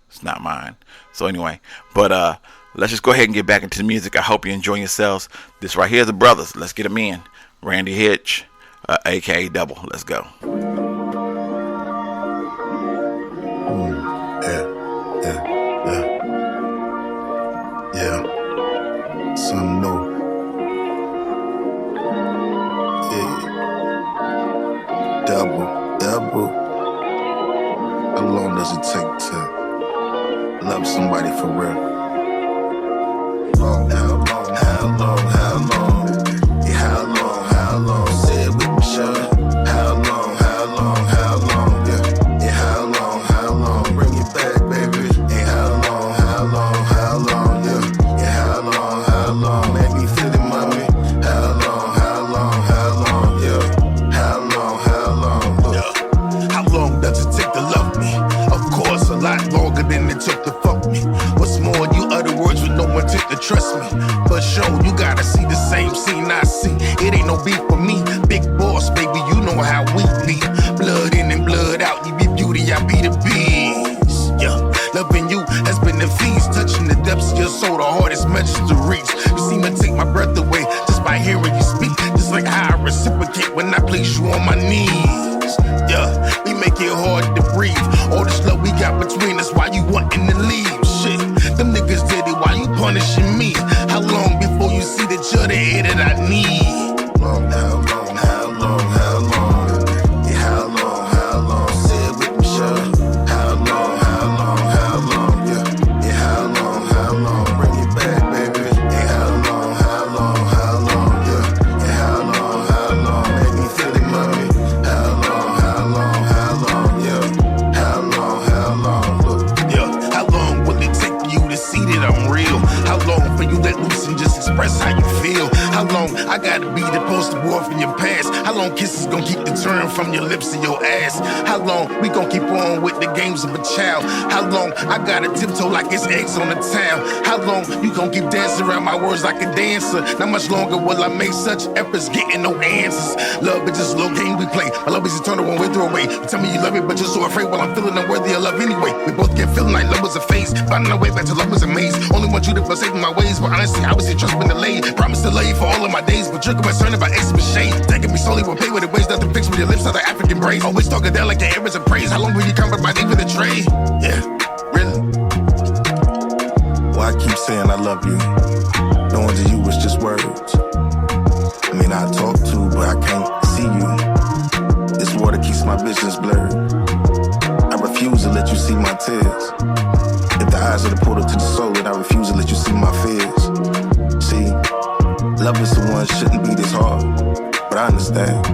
It's not mine. So anyway, but let's just go ahead and get back into the music. I hope you're enjoying yourselves. This right here is the brothers. Let's get them in. Randy Hitch, aka Double. Let's go. Yeah. Some new. Yeah. Double. How long does it take to love somebody for real? How long? Yeah, how long? Say it with me, shawty. How long? Yeah, how long? Bring it back, baby. Yeah, how long? Yeah, how long? Make me feel it, mommy. How long? Yeah, how long? Yeah. How long does it take to love me? Of course, a lot longer than it took to fuck me. What's more, you utter words with no intent to trust me. But show, you gotta see the same scene I see. It ain't no beef for me. Big boss, baby, you know how we bleed. Blood in and blood out, you be beauty, I be the beast. Yeah, loving you has been the feast. Touching the depths of your soul, the hardest message to reach. You seem to take my breath away just by hearing you speak. Just like how I reciprocate when I place you on my knees. Yeah, we make it hard to breathe. All this love we got I gotta be the poster boy from your past. How long kisses gon' keep the turn from your lips to your ass? How long we gon' keep on with the games of a child? How long I gotta tiptoe like it's eggs on the towel? How long you gon' keep dancing around my words like a dancer? Not much longer will I make such efforts getting no answers. Love is just a little game we play. My love is eternal when we're through away. You tell me you love me, but you're so afraid. Well, I'm feeling unworthy of love anyway. We both get feeling like love was a phase. Finding our way back to love was a maze. Only want you to forsake my ways, but honestly, I was your trust been delayed. Promise to love you for all of my days, but you're concerned about X with shade. Taking me slowly, will pay with the ways, nothing fixed with your lips, other African braids. Always talking down like the air is a praise. How long will you compromise even the trade? Yeah, really. Why I keep saying I love you, knowing to you was just words. I mean, I talk to, but I can't see you. This water keeps my visions blurred. I refuse to let you see my tears. If the eyes are the portal to the soul, then I refuse to let you see my fears. See, love is the one shouldn't be this hard, but I understand.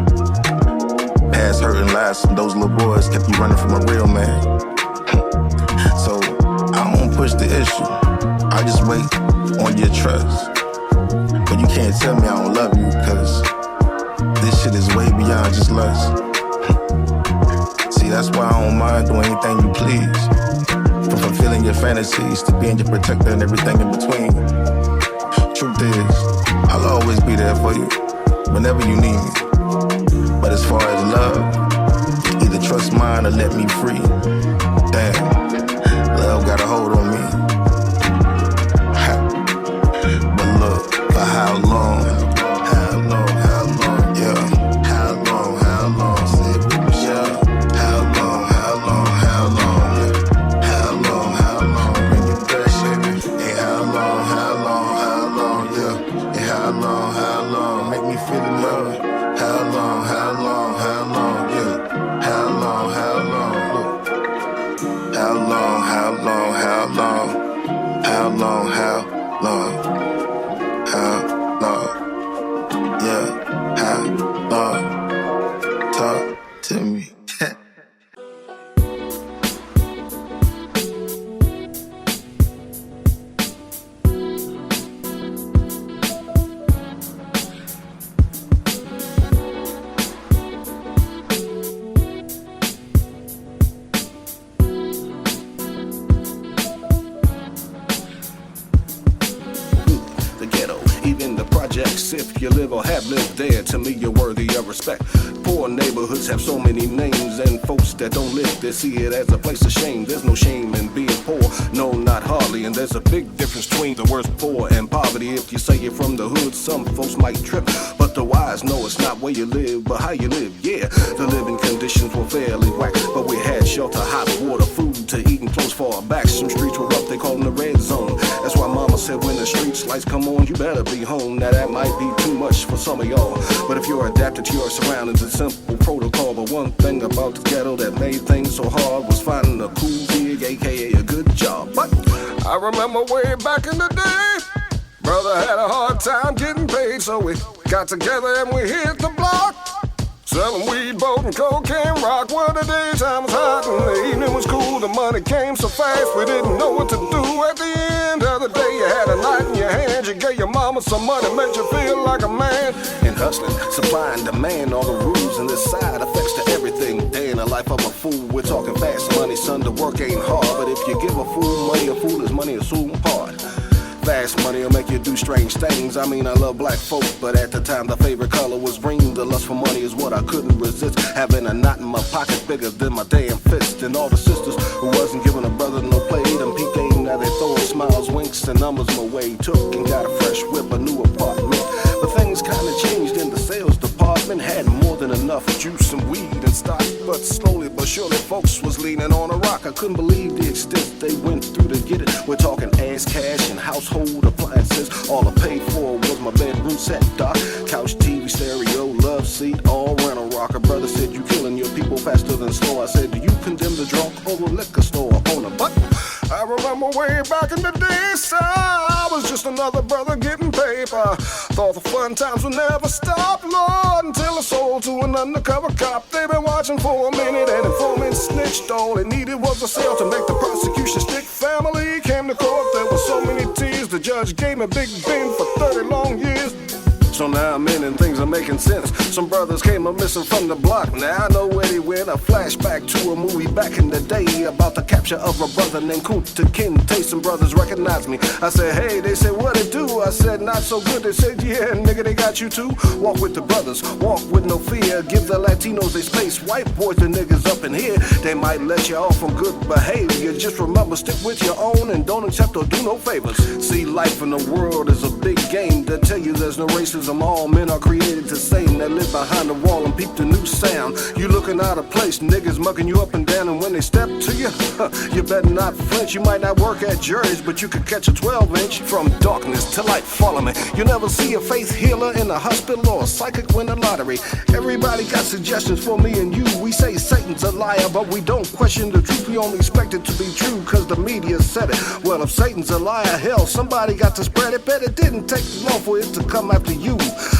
Past hurt and lies from those little boys kept you running from a real man. So I won't push the issue, I just wait on your trust. But you can't tell me I don't love you, cause this shit is way beyond just lust. See, that's why I don't mind doing anything you please. From fulfilling your fantasies to being your protector and everything in between. Truth is, I'll always be there for you, whenever you need me. But as far as love, either trust mine or let me free. Damn, love got a hold on me. But look, for how long? How long, yeah. How long, say it with me, yeah. How long, yeah. How long, bring it back, baby. Hey, how long, yeah. Hey, how long, make me feel the love. How long, yeah. How long, look. How long, yeah. How long, talk to me. If you live or have lived there, to me you're worthy of respect. Poor neighborhoods have so many names, and folks that don't live there see it as a place of shame. There's no shame in being poor, no, not hardly. And there's a big difference between the words poor and poverty. If you say you're from the hood, some folks might trip, but the wise know it's not where you live, but how you live. Yeah, the living conditions were fairly whack, but we had shelter, hot water, food to eat, and clothes for our backs. Some streets were rough, they call them the red zone. That's why mama said when the streets lights come on, you better be home. Now that might be too much for some of y'all, but if you're adapted to your surroundings, it's simple protocol. But one thing about the ghetto that made things so hard was finding a cool gig, aka a good job. But I remember way back in the day, brother had a hard time getting paid, so we got together and we hit the block, selling weed, boat, and cocaine rock. Well, the daytime was hot and the evening was cool. The money came so fast we didn't know what to do. At the end of the day, you had a knife in your hand. You gave your mama some money, made you feel like a man. And hustling, supply and demand, all the rules and the side effects to everything. Day in the life of a fool, we're talking fast money, son, the work ain't hard. But if you give a fool money, a fool is money, a soon part. Fast money will make you do strange things. I mean, I love black folk, but at the time the favorite color was green. The lust for money is what I couldn't resist. Having a knot in my pocket bigger than my damn fist. And all the sisters who wasn't giving a brother no play, them peep game, now they throwing smiles, winks, and numbers my way. Took and got a fresh whip, a new apartment. But things kinda changed in the sales department. Had more than enough juice and weed and stock, but slowly but surely folks was leaning on a rock. I couldn't believe the extent they went through to get it. We're talking ass cash and household appliances. All I paid for was my bedroom set, doc, couch, TV, stereo, love seat, all rental rock. A brother said you killing your people faster than slow. I said, do you condemn the drunk or a liquor store owner? But I remember way back in the day, sir, I was just another brother getting paper. Thought the fun times would never stop, Lord, until I sold to an undercover cop. They been watching for a minute and informant snitched. All they needed was a sale to make the prosecution stick. Family came to court, there were so many tears. The judge gave me Big Ben for 30 long years. So now I'm in and things are making sense. Some brothers came up missing from the block. Now I know where they went. A flashback to a movie back in the day about the capture of a brother named Kunta Kinte. Some brothers recognized me. I said, hey, they said, what it do? I said, not so good. They said, yeah, nigga, they got you too. Walk with the brothers, walk with no fear. Give the Latinos their space. White boys, the niggas up in here, they might let you off on good behavior. Just remember, stick with your own and don't accept or do no favors. See, life in the world is a big game. They tell you there's no racism. All men are created the same. They live behind the wall and peep the new sound. You looking out of place, niggas mugging you up and down, and when they step to you, you better not flinch. You might not work at Jerry's, but you could catch a 12-inch. From darkness to light, follow me. You never see a faith healer in the hospital or a psychic win the lottery. Everybody got suggestions for me and you. We say Satan's a liar, but we don't question the truth. We only expect it to be true, cause the media said it. Well, if Satan's a liar, hell, somebody got to spread it. Bet it didn't take long for it to come after you.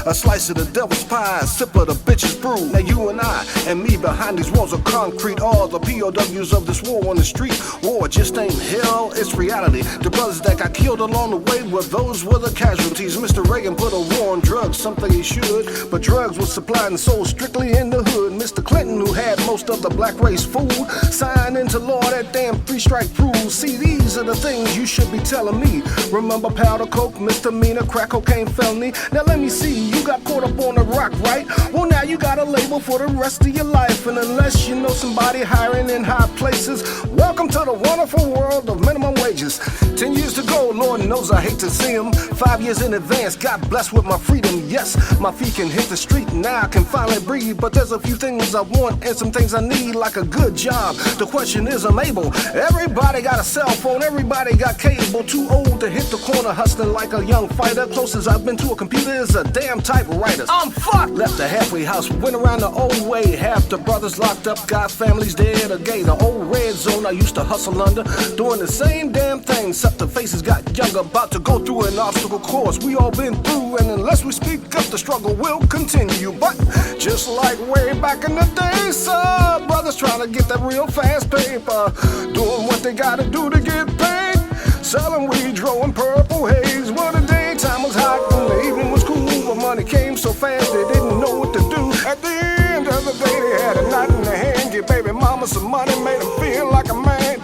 A slice of the devil's pie, a sip of the bitch's brew. Now you and I, and me behind these walls of concrete, all the POWs of this war on the street. War just ain't hell, it's reality. The brothers that got killed along the way, well, those were the casualties. Mr. Reagan put a war on drugs, something he should, but drugs was supplied and sold strictly in the hood. Mr. Clinton, who had most of the black race food, signed into law that damn three-strike rule. See, these are the things you should be telling me. Remember powder coke, misdemeanor, crack cocaine felony. Now let me see, you got caught up on the rock, right? Well, now you got a label for the rest of your life, and unless you know somebody hiring in high places, welcome to the wonderful world of minimum wages. 10 years to go, Lord knows I hate to see them. 5 years in advance, got blessed with my freedom. Yes, my feet can hit the street, now I can finally breathe. But there's a few things I want and some things I need, like a good job. The question is, I'm able. Everybody got a cell phone, everybody got cable. Too old to hit the corner hustling like a young fighter. Closest I've been to a computer is a damn typewriter. I'm fucked. Left the halfway house, went around the old way. Half the brothers locked up, got families dead or gay. The old red zone I used to hustle under, doing the same damn thing, except the faces got younger. About to go through an obstacle course we all been through, and unless we speak up, the struggle will continue. But just like way back in the day, some brothers trying to get that real fast paper, doing what they gotta do to get paid, selling weed, drawing purple haze. Well, the daytime was hot and the evening was cool, but money came so fast they didn't know what to do. At the end of the day, they had a knot in their hand. Give baby mama some money, made them feel like a man.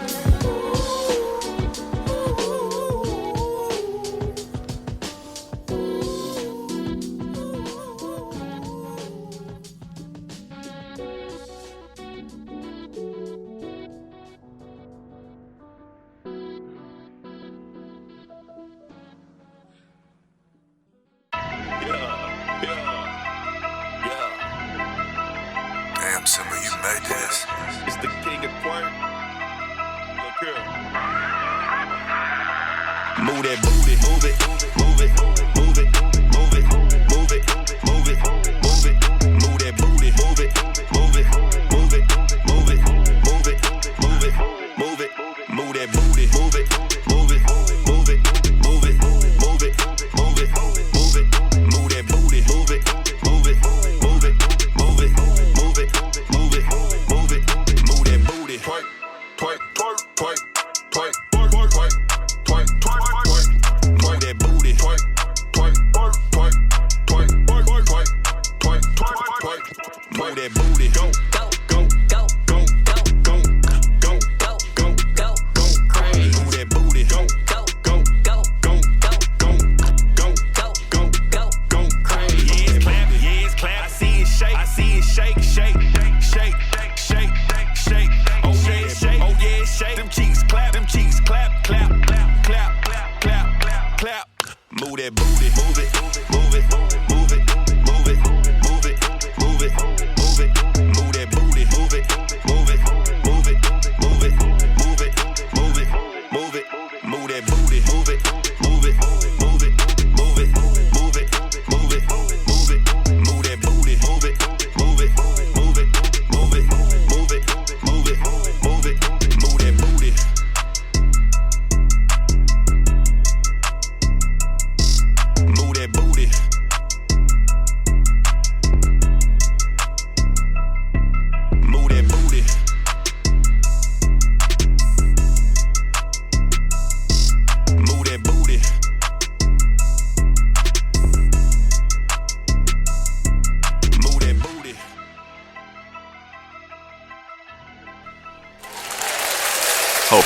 Damn, Simba, you made this. It's the king of twerk. Look here. Move that booty, move it, move it, move it, move it, move it, move it, move it, move that booty, move it, move it, move it, move it, move it, move it, move it, move that booty, move it, move it, move it, move it, move it, move it, move it, move that booty, move it, move it, move it, move it, move it, move it, move it, move that booty, twerk, twerk, twerk, twerk, twerk, twerk, twerk, twerk, twerk, twerk, twerk that booty, twerk, twerk, twerk, twerk, twerk, twerk, twerk, twerk, twerk, twerk, twerk that booty, go, go, go, go, go, go, go, go, go, go, go, crazy, move that booty, go.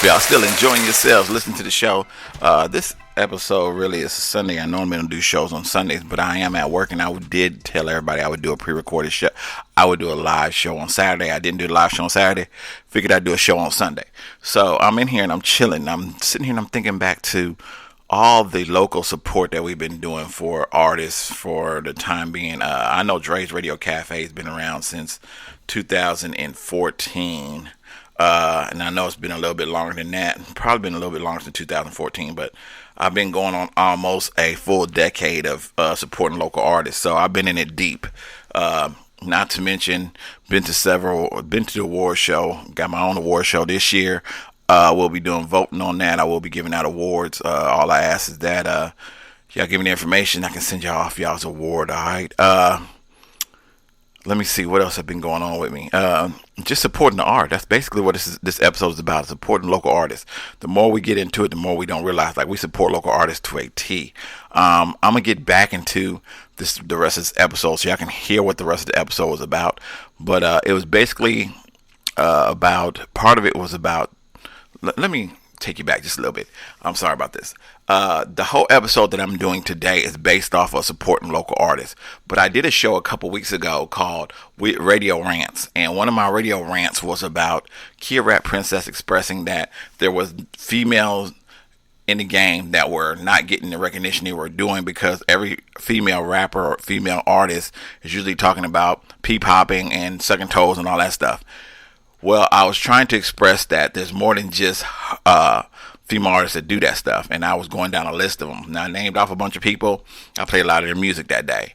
y'all still enjoying yourselves listening to the show. This episode really is Sunday. I normally don't do shows on Sundays, but I am at work, and I did tell everybody I would do a pre-recorded show. I would do a live show on Saturday. I didn't do a live show on Saturday. Figured I'd do a show on Sunday. So I'm in here and I'm chilling. I'm sitting here and I'm thinking back to all the local support that we've been doing for artists for the time being. I know Dre's Radio Cafe has been around since 2014. And I know it's been a little bit longer than that. Probably been a little bit longer than 2014, but I've been going on almost a full decade of supporting local artists. So I've been in it deep. Not to mention, been to the award show. Got my own award show this year. We'll be doing voting on that. I will be giving out awards. All I ask is that y'all give me the information. I can send y'all off y'all's award. All right. Let me see what else has been going on with me. Just supporting the art. That's basically what this episode is about. Supporting local artists. The more we get into it, the more we don't realize. Like, we support local artists to a T. I'm gonna get back into the rest of this episode so y'all can hear what the rest of the episode was about. But it was basically about. Part of it was about. Let me take you back just a little bit. I'm sorry about this. The whole episode that I'm doing today is based off of supporting local artists. But I did a show a couple weeks ago called Radio Rants. And one of my radio rants was about Kia Rap Princess expressing that there was females in the game that were not getting the recognition they were doing because every female rapper or female artist is usually talking about peep-hopping and sucking toes and all that stuff. Well, I was trying to express that there's more than just female artists that do that stuff, and I was going down a list of them. Now, I named off a bunch of people. I played a lot of their music that day.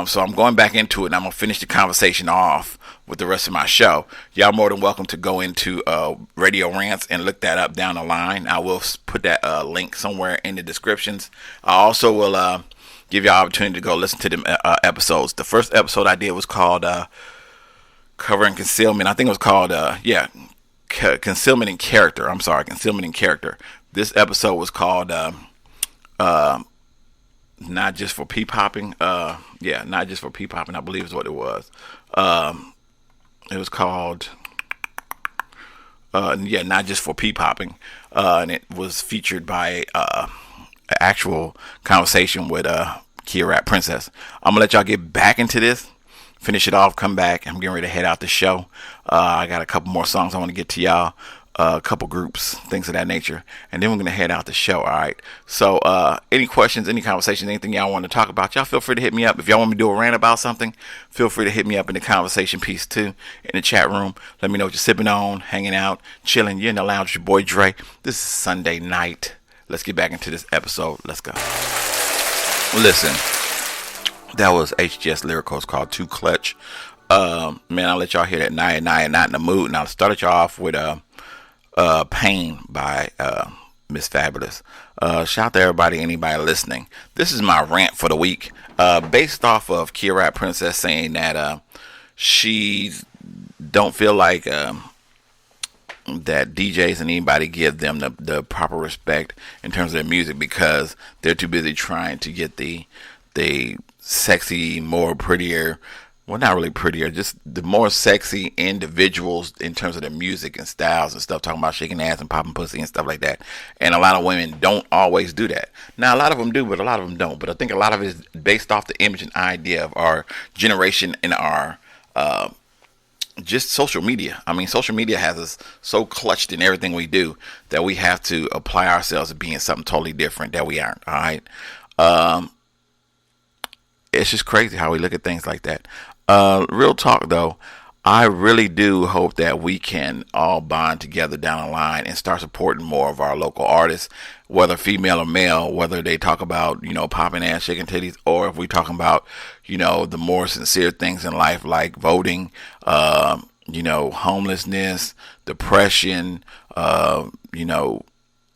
So I'm going back into it, and I'm going to finish the conversation off with the rest of my show. Y'all more than welcome to go into Radio Rants and look that up down the line. I will put that link somewhere in the descriptions. I also will give y'all opportunity to go listen to them episodes. The first episode I did was called Covering Concealment. I think it was called Concealment in Character. I'm sorry, Concealment in Character. This episode was called Not Just for Peep Hopping. Not Just for Peep Hopping, I believe is what it was. It was called Not Just for Peep Hopping. And it was featured by an actual conversation with Kia Rap Princess. I'm gonna let y'all get back into this. Finish it off, come back. I'm getting ready to head out the show. I got a couple more songs I want to get to y'all. A couple groups, things of that nature. And then we're going to head out the show, all right? So any questions, any conversations, anything y'all want to talk about, y'all feel free to hit me up. If y'all want me to do a rant about something, feel free to hit me up in the conversation piece too, in the chat room. Let me know what you're sipping on, hanging out, chilling. You're in the lounge with your boy Dre. This is Sunday night. Let's get back into this episode. Let's go. Listen. That was HGS Lyricals called Too Clutch. Man, I'll let y'all hear that Not in the Mood. Now, I started y'all off with Pain by Miss Fabulous. Shout out to everybody, anybody listening. This is my rant for the week. Based off of Kia Rap Princess saying that she don't feel like that DJs and anybody give them the proper respect in terms of their music because they're too busy trying to get the sexy, more prettier, well, not really prettier, just the more sexy individuals in terms of their music and styles and stuff, talking about shaking ass and popping pussy and stuff like that. And a lot of women don't always do that. Now, a lot of them do, but a lot of them don't. But I think a lot of it is based off the image and idea of our generation and our just social media. I mean, social media has us so clutched in everything we do that we have to apply ourselves to being something totally different that we aren't, all right? It's just crazy how we look at things like that. Real talk, though, I really do hope that we can all bond together down the line and start supporting more of our local artists, whether female or male, whether they talk about, popping ass, shaking titties, or if we talking about, the more sincere things in life like voting, homelessness, depression,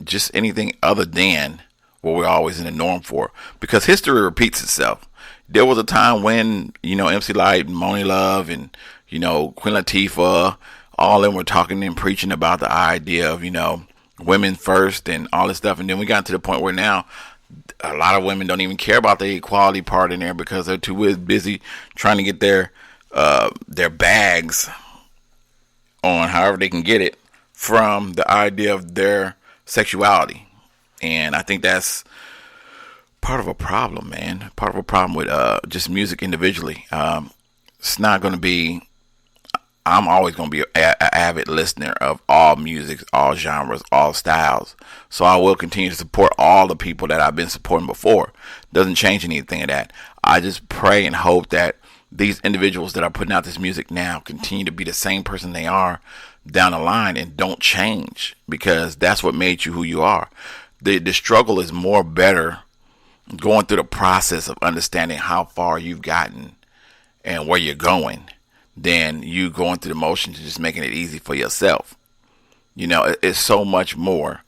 just anything other than what we're always in the norm for. Because history repeats itself. There was a time when, MC Lyte, Moni Love, and, Queen Latifah, all of them were talking and preaching about the idea of, women first and all this stuff. And then we got to the point where now a lot of women don't even care about the equality part in there because they're too busy trying to get their bags on however they can get it from the idea of their sexuality. And I think that's part of a problem, man. Part of a problem with just music individually. It's not going to be. I'm always going to be an avid listener of all music, all genres, all styles. So I will continue to support all the people that I've been supporting before. Doesn't change anything of that. I just pray and hope that these individuals that are putting out this music now continue to be the same person they are down the line and don't change, because that's what made you who you are. The struggle is more better going through the process of understanding how far you've gotten and where you're going than you going through the motions and just making it easy for yourself. You know, it's so much more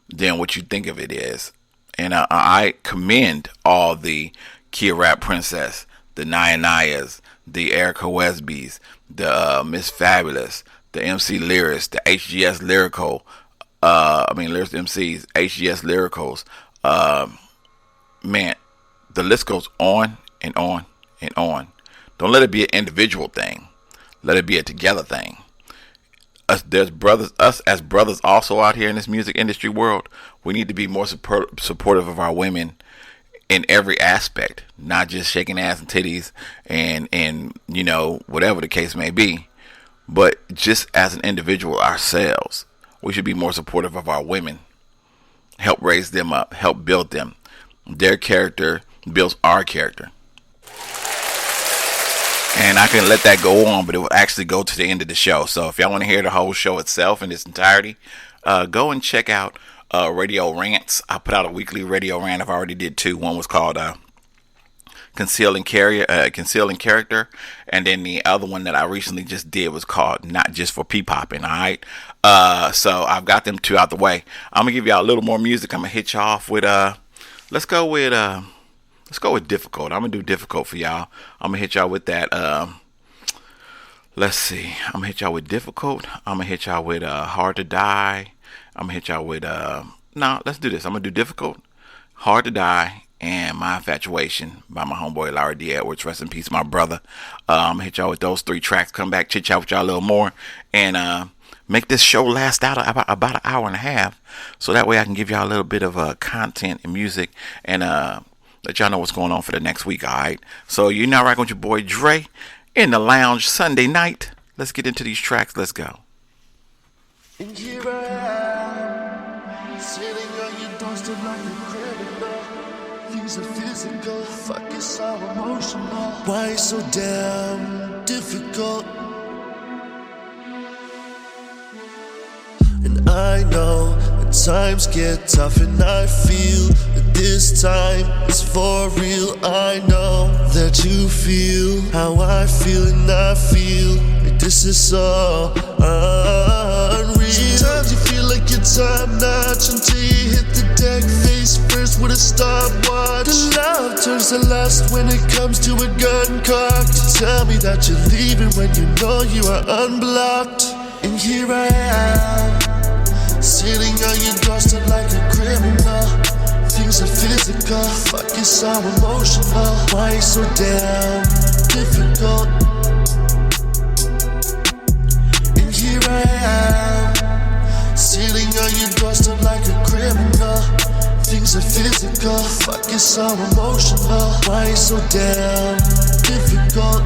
than what you think of it is. And I commend all the Kia Rap Princess, the Naya Nayas, the Erica Wesbys, the Miss Fabulous, the MC Lyrics, the HGS Lyrical, Lyrics MCs, HGS Lyricals. Man, the list goes on and on and on. Don't let it be an individual thing. Let it be a together thing. Us as brothers also out here in this music industry world, we need to be more supportive of our women in every aspect, not just shaking ass and titties and you know, whatever the case may be, but just as an individual ourselves, we should be more supportive of our women, help raise them up, help build them. Their character builds our character. And I can let that go on, but it will actually go to the end of the show. So if y'all want to hear the whole show itself in its entirety, go and check out Radio Rants. I put out a weekly radio rant. I've already did 2. One was called Concealing Character, and then the other one that I recently just did was called Not Just for P-Popping. All right. So I've got them 2 out the way. I'm gonna give y'all a little more music. I'm gonna hit y'all off with let's go with Difficult. I'm gonna do Difficult for y'all. I'm gonna hit y'all with that. Let's see. I'm gonna hit y'all with Difficult. I'm gonna hit y'all with Hard to Die. I'm gonna hit y'all with no, let's do this. I'm gonna do Difficult, Hard to Die, and My Infatuation by my homeboy Larry D. Edwards. Rest in peace, my brother. I'm gonna hit y'all with those 3 tracks. Come back, chit chat with y'all a little more, and make this show last out about an hour and a half, so that way I can give y'all a little bit of content and music, and let y'all know what's going on for the next week. All right. So you're now rocking with your boy Dre in the lounge Sunday night. Let's get into these tracks. Let's go. And here I am, sitting on your doorstep like a criminal. Things are physical, fuck, it's so emotional. Why so damn difficult? And I know when times get tough, and I feel that this time is for real. I know that you feel how I feel, and I feel like this is so unreal. Sometimes you feel like your time notch until you hit the deck face first with a stopwatch. The love turns to lust when it comes to a gun cock. You tell me that you're leaving when you know you are unblocked. And here I am, sitting on your doorstep like a criminal. Things are physical, fuck, it's so emotional. Why it's so damn difficult? And here I am, sitting on your doorstep like a criminal. Things are physical, fuck, it's so emotional. Why it's so damn difficult?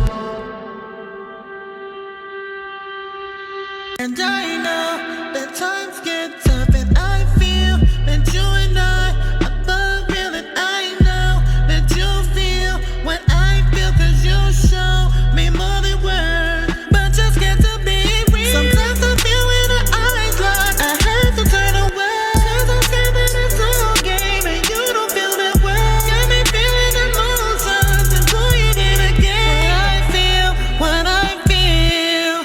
And I know that times get tough, and I feel that you and I are both real, and I know that you feel what I feel, 'cause you show me more than words, but just get to be real. Sometimes I feel when our eyes lock, I have to turn away, 'cause I'm scared that it's all game and you don't feel that way. Got me feeling emotions and pull it in again. I feel what I feel,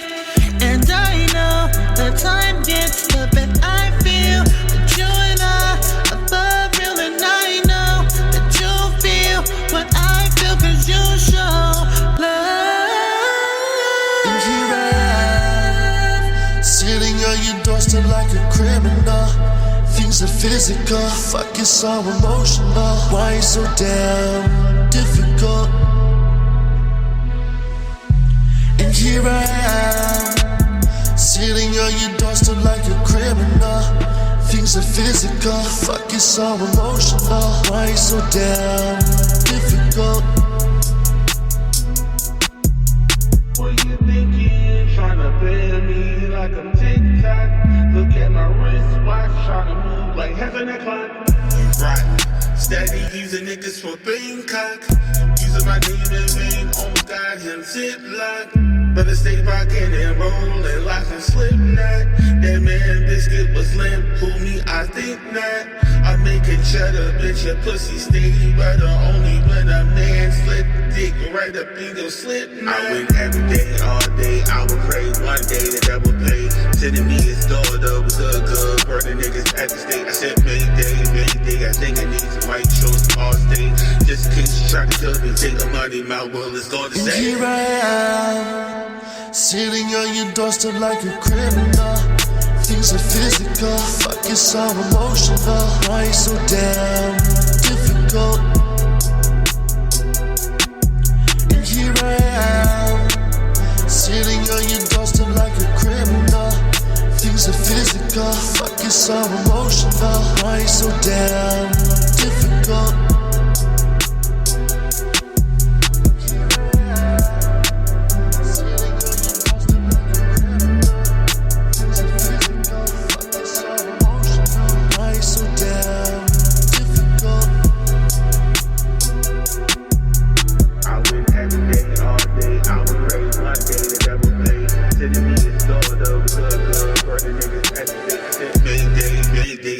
and I know the time gets tough, and I feel that you and I are both real, and I know that you feel what I feel, 'cause you show love. And here I am, sitting on your doorstep like a criminal. Things are physical, fuck, it's so emotional. Why it's so damn difficult? And here I am, Sitting on your doorstep like a criminal. Things are physical, fuck it's so emotional. Why you so damn difficult? What you thinking? Tryna play me like I'm TikTok. Look at my wristwatch, tryna move like heaven and clock. You rotten, steady using niggas for Bangkok. Using my name in vain, almost got him ziplock. Better stay rockin' and rollin' like a Slipknot. That man biscuit was limp, who me? I think not. I'm making cheddar, bitch, your pussy stay better. Only when a man slip dick right up in your slip knot. I win every day, all day. I would pray one day the devil pay. Sending me his daughter was a good. Burning niggas at the state. I said Mayday. I think I need some white shorts from all state. Just in case you try to kill me, take the money, my will is going to And say. here I am, sitting on your doorstep like a criminal. Things are physical, fuck it's so emotional. Why you so damn difficult? And here I am, sitting on your doorstep like a criminal. Things are physical, fuck it's so emotional. Why you so damn difficult?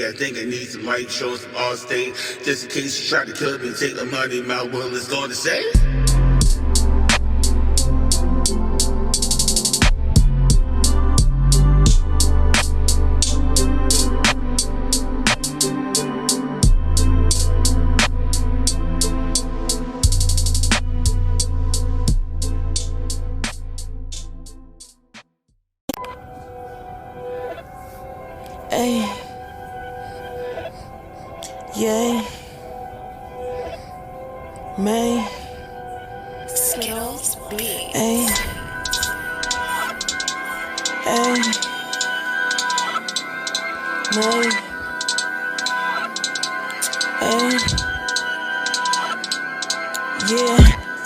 I think I need some white shorts from all state. Just in case you try to kill me, take the money, my will is going to say. Hey. Yay. May. Skittles Beats. Hey. Hey. May. Hey. Yeah,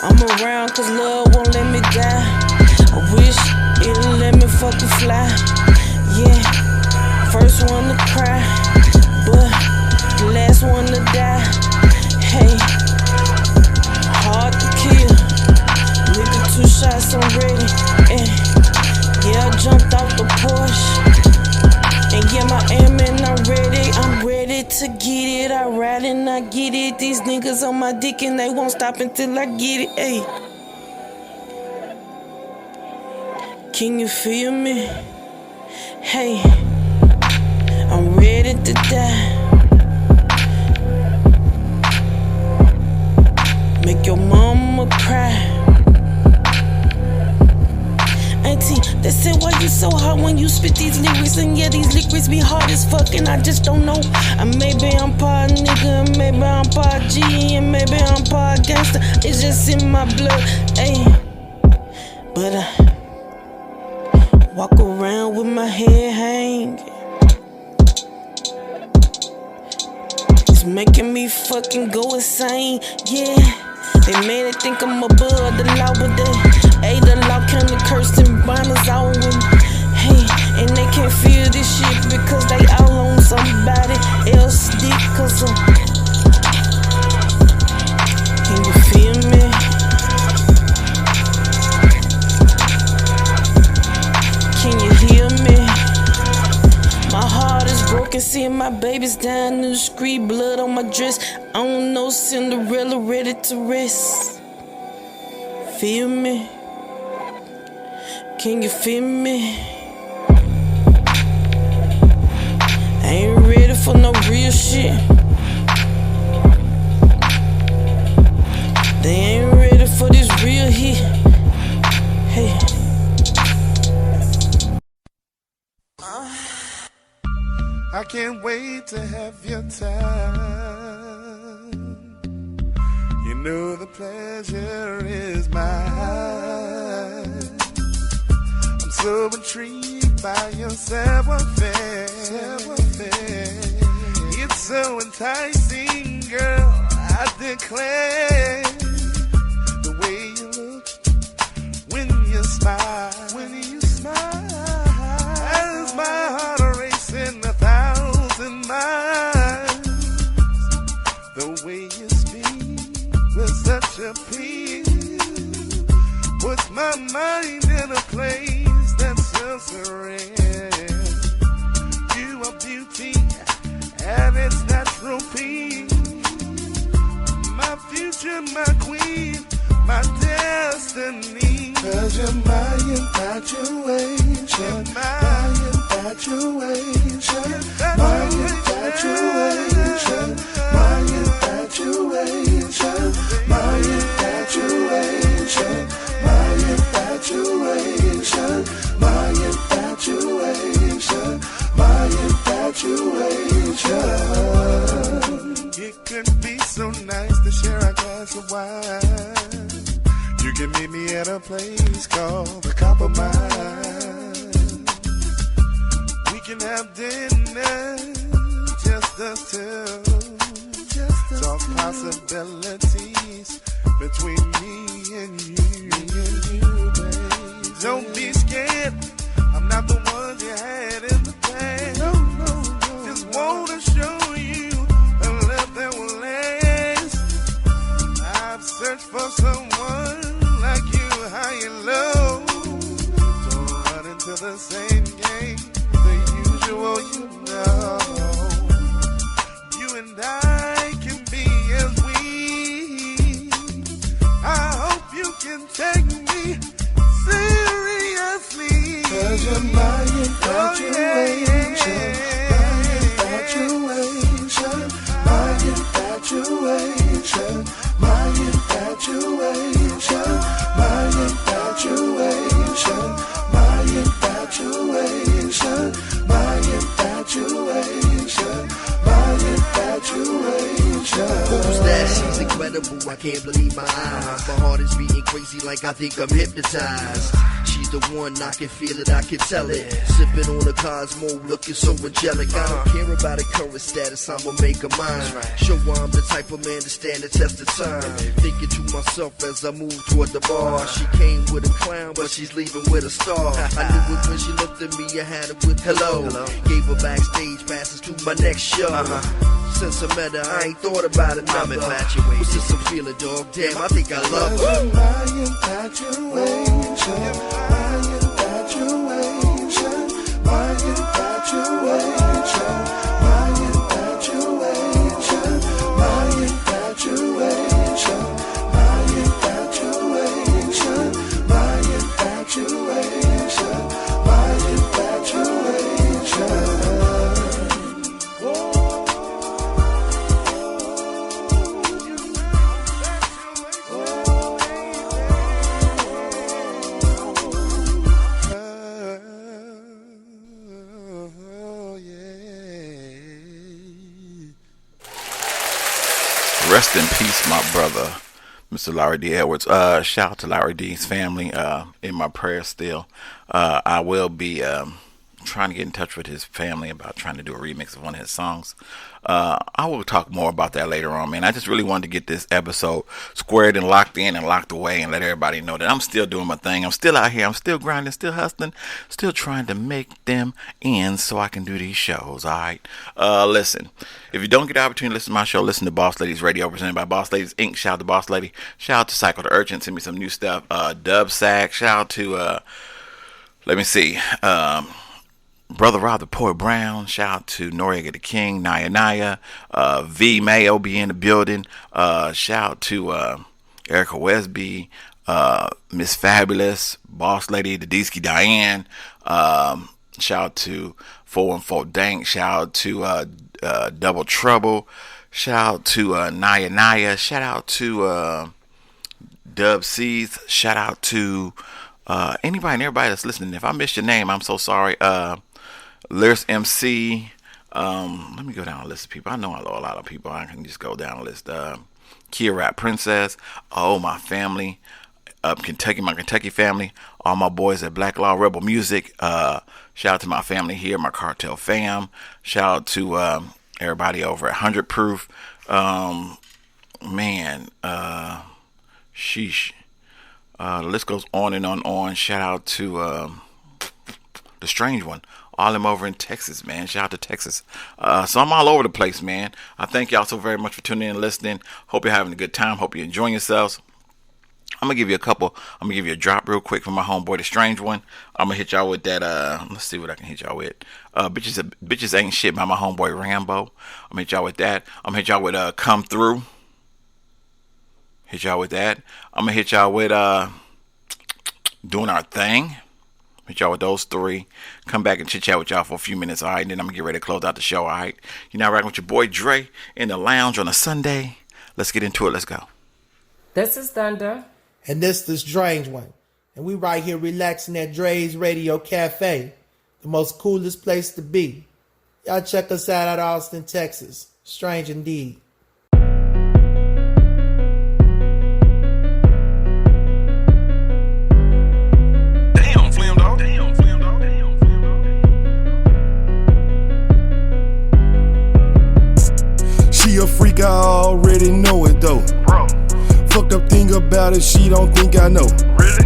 I'm around cause love won't let me die. I wish it'll let me fucking fly. Yeah, first one to cry, but the last one to die. Hey, hard to kill. Nigga, 2 shots, I'm ready. Yeah, I jumped off the Porsche. And yeah, my aiming, I'm ready to get it. I ride and I get it. These niggas on my dick and they won't stop until I get it. Hey, can you feel me? Hey, I'm ready to die. Make your mama cry. Auntie, they say why you so hot when you spit these lyrics. And yeah, these lyrics be hard as fuck and I just don't know. Maybe I'm part nigga, and maybe I'm part G, and maybe I'm part gangster. It's just in my blood, ayy. But I walk around with my head hanging. It's making me fucking go insane, yeah. They made it think I'm above the law, but the law kinda cursed and binders all with me. Hey, and they can't feel this shit because they all on somebody else's dick. Cause can you feel me? Can you hear me? My heart is broken, seeing my babies down in the street, blood on my dress. I don't know, Cinderella ready to rest. Feel me? Can you feel me? I ain't ready for no real shit. They ain't ready for this real hit. Hey. I can't wait to have your time. You know the pleasure is mine. I'm so intrigued by yourself affair. It's so enticing, girl, I declare. The way you look when you smile, has my heart racing 1,000 miles. The way you speak with such appeal puts my mind in a place that's so surreal. You are beauty and its natural peak. My future, my queen, my destiny. 'Cause you're my infatuation, my infatuation, my infatuation, my infatuation, my infatuation, my infatuation, my infatuation, my infatuation. It could be so nice to share a glass of wine. You can meet me at a place called the Copper Mine. We can have dinner, just us two. Talk possibilities between me and you, babe. Don't be scared, I'm not the one you had in the past. No. Just wanna show you a love that will last. I've searched for someone like you, high and low. Don't run into the same game, the usual, you know. You and I can be as we. I hope you can take me seriously. 'Cause you're my infatuation, my infatuation, my infatuation, my infatuation, my infatuation, my infatuation, my infatuation, my infatuation. Who's that? She's incredible, I can't believe my eyes. My heart is beating crazy like I think I'm hypnotized. She's the one, I can feel it, I can tell it. Sipping on a Cosmo, looking so angelic. I don't care about her current status, I'ma make her mine. Show her I'm the type of man to stand the test of time. Thinking to myself as I move toward the bar. She came with a clown, but she's leaving with a star. I knew it when she looked at me, I had it with hello. Gave her backstage passes to my next show. Since I met her, I ain't thought about it, I'm infatuated. What's this I'm feeling, dog? Damn, I think I love her. My infatuation, my infatuation, my infatuation, my infatuation, my infatuation, my infatuation, my infatuation, my infatuation. Rest in peace, my brother, Mr. Larry D. Edwards. Shout out to Larry D's family. In my prayers still. I will be trying to get in touch with his family about trying to do a remix of one of his songs. I will talk more about that later on, man. I just really wanted to get this episode squared and locked in and locked away and let everybody know that I'm still doing my thing. I'm still out here. I'm still grinding, still hustling, still trying to make them ends so I can do these shows, all right? Listen, if you don't get the opportunity to listen to my show, listen to Boss Ladies Radio presented by Boss Ladies Inc. Shout out to Boss Lady. Shout out to Psycho the Urchin. Send me some new stuff. Dub Sack. Shout out to, let me see, Brother Rob the Poet Brown. Shout out to Noriega the King, Naya, V Mayo be in the building. Shout out to Erica Wesby, Miss Fabulous, Boss Lady, the Deesky Diane. Shout out to 414 Dank. Shout out to Double Trouble. Shout out to Naya. Shout out to Dub C's. Shout out to anybody and everybody that's listening. If I missed your name, I'm so sorry. Lyrics MC. Let me go down a list of people. I know I know a lot of people. I can just go down a list. Kia Rap Princess. Oh, my family. up Kentucky, my Kentucky family, all my boys at Black Law Rebel Music. Shout out to my family here, my cartel fam. Shout out to everybody over at 100 Proof. Sheesh. The list goes on and on. Shout out to the Strange One. All them over in Texas, man. Shout out to Texas. So I'm all over the place, man. I thank y'all so very much for tuning in and listening. Hope you're having a good time. Hope you're enjoying yourselves. I'm gonna give you a drop real quick from my homeboy, the Strange One. I'm gonna hit y'all with that. Let's see what I can hit y'all with. Bitches Ain't Shit by my homeboy Rambo. I'm gonna hit y'all with that. I'm gonna hit y'all with Come Through. Hit y'all with that. I'm gonna hit y'all with Doing Our Thing. Hit y'all with those three. Come back and chit chat with y'all for a few minutes, alright? And then I'm gonna get ready to close out the show, alright? You're now rocking with your boy Dre in the lounge on a Sunday. Let's get into it. Let's go. This is Thunder. And this the Strange One. And we right here relaxing at Dre's Radio Cafe. The most coolest place to be. Y'all check us out Austin, Texas. Strange indeed. She a freak, I already know it though. Bro. Fucked up thing about it, she don't think I know. Really?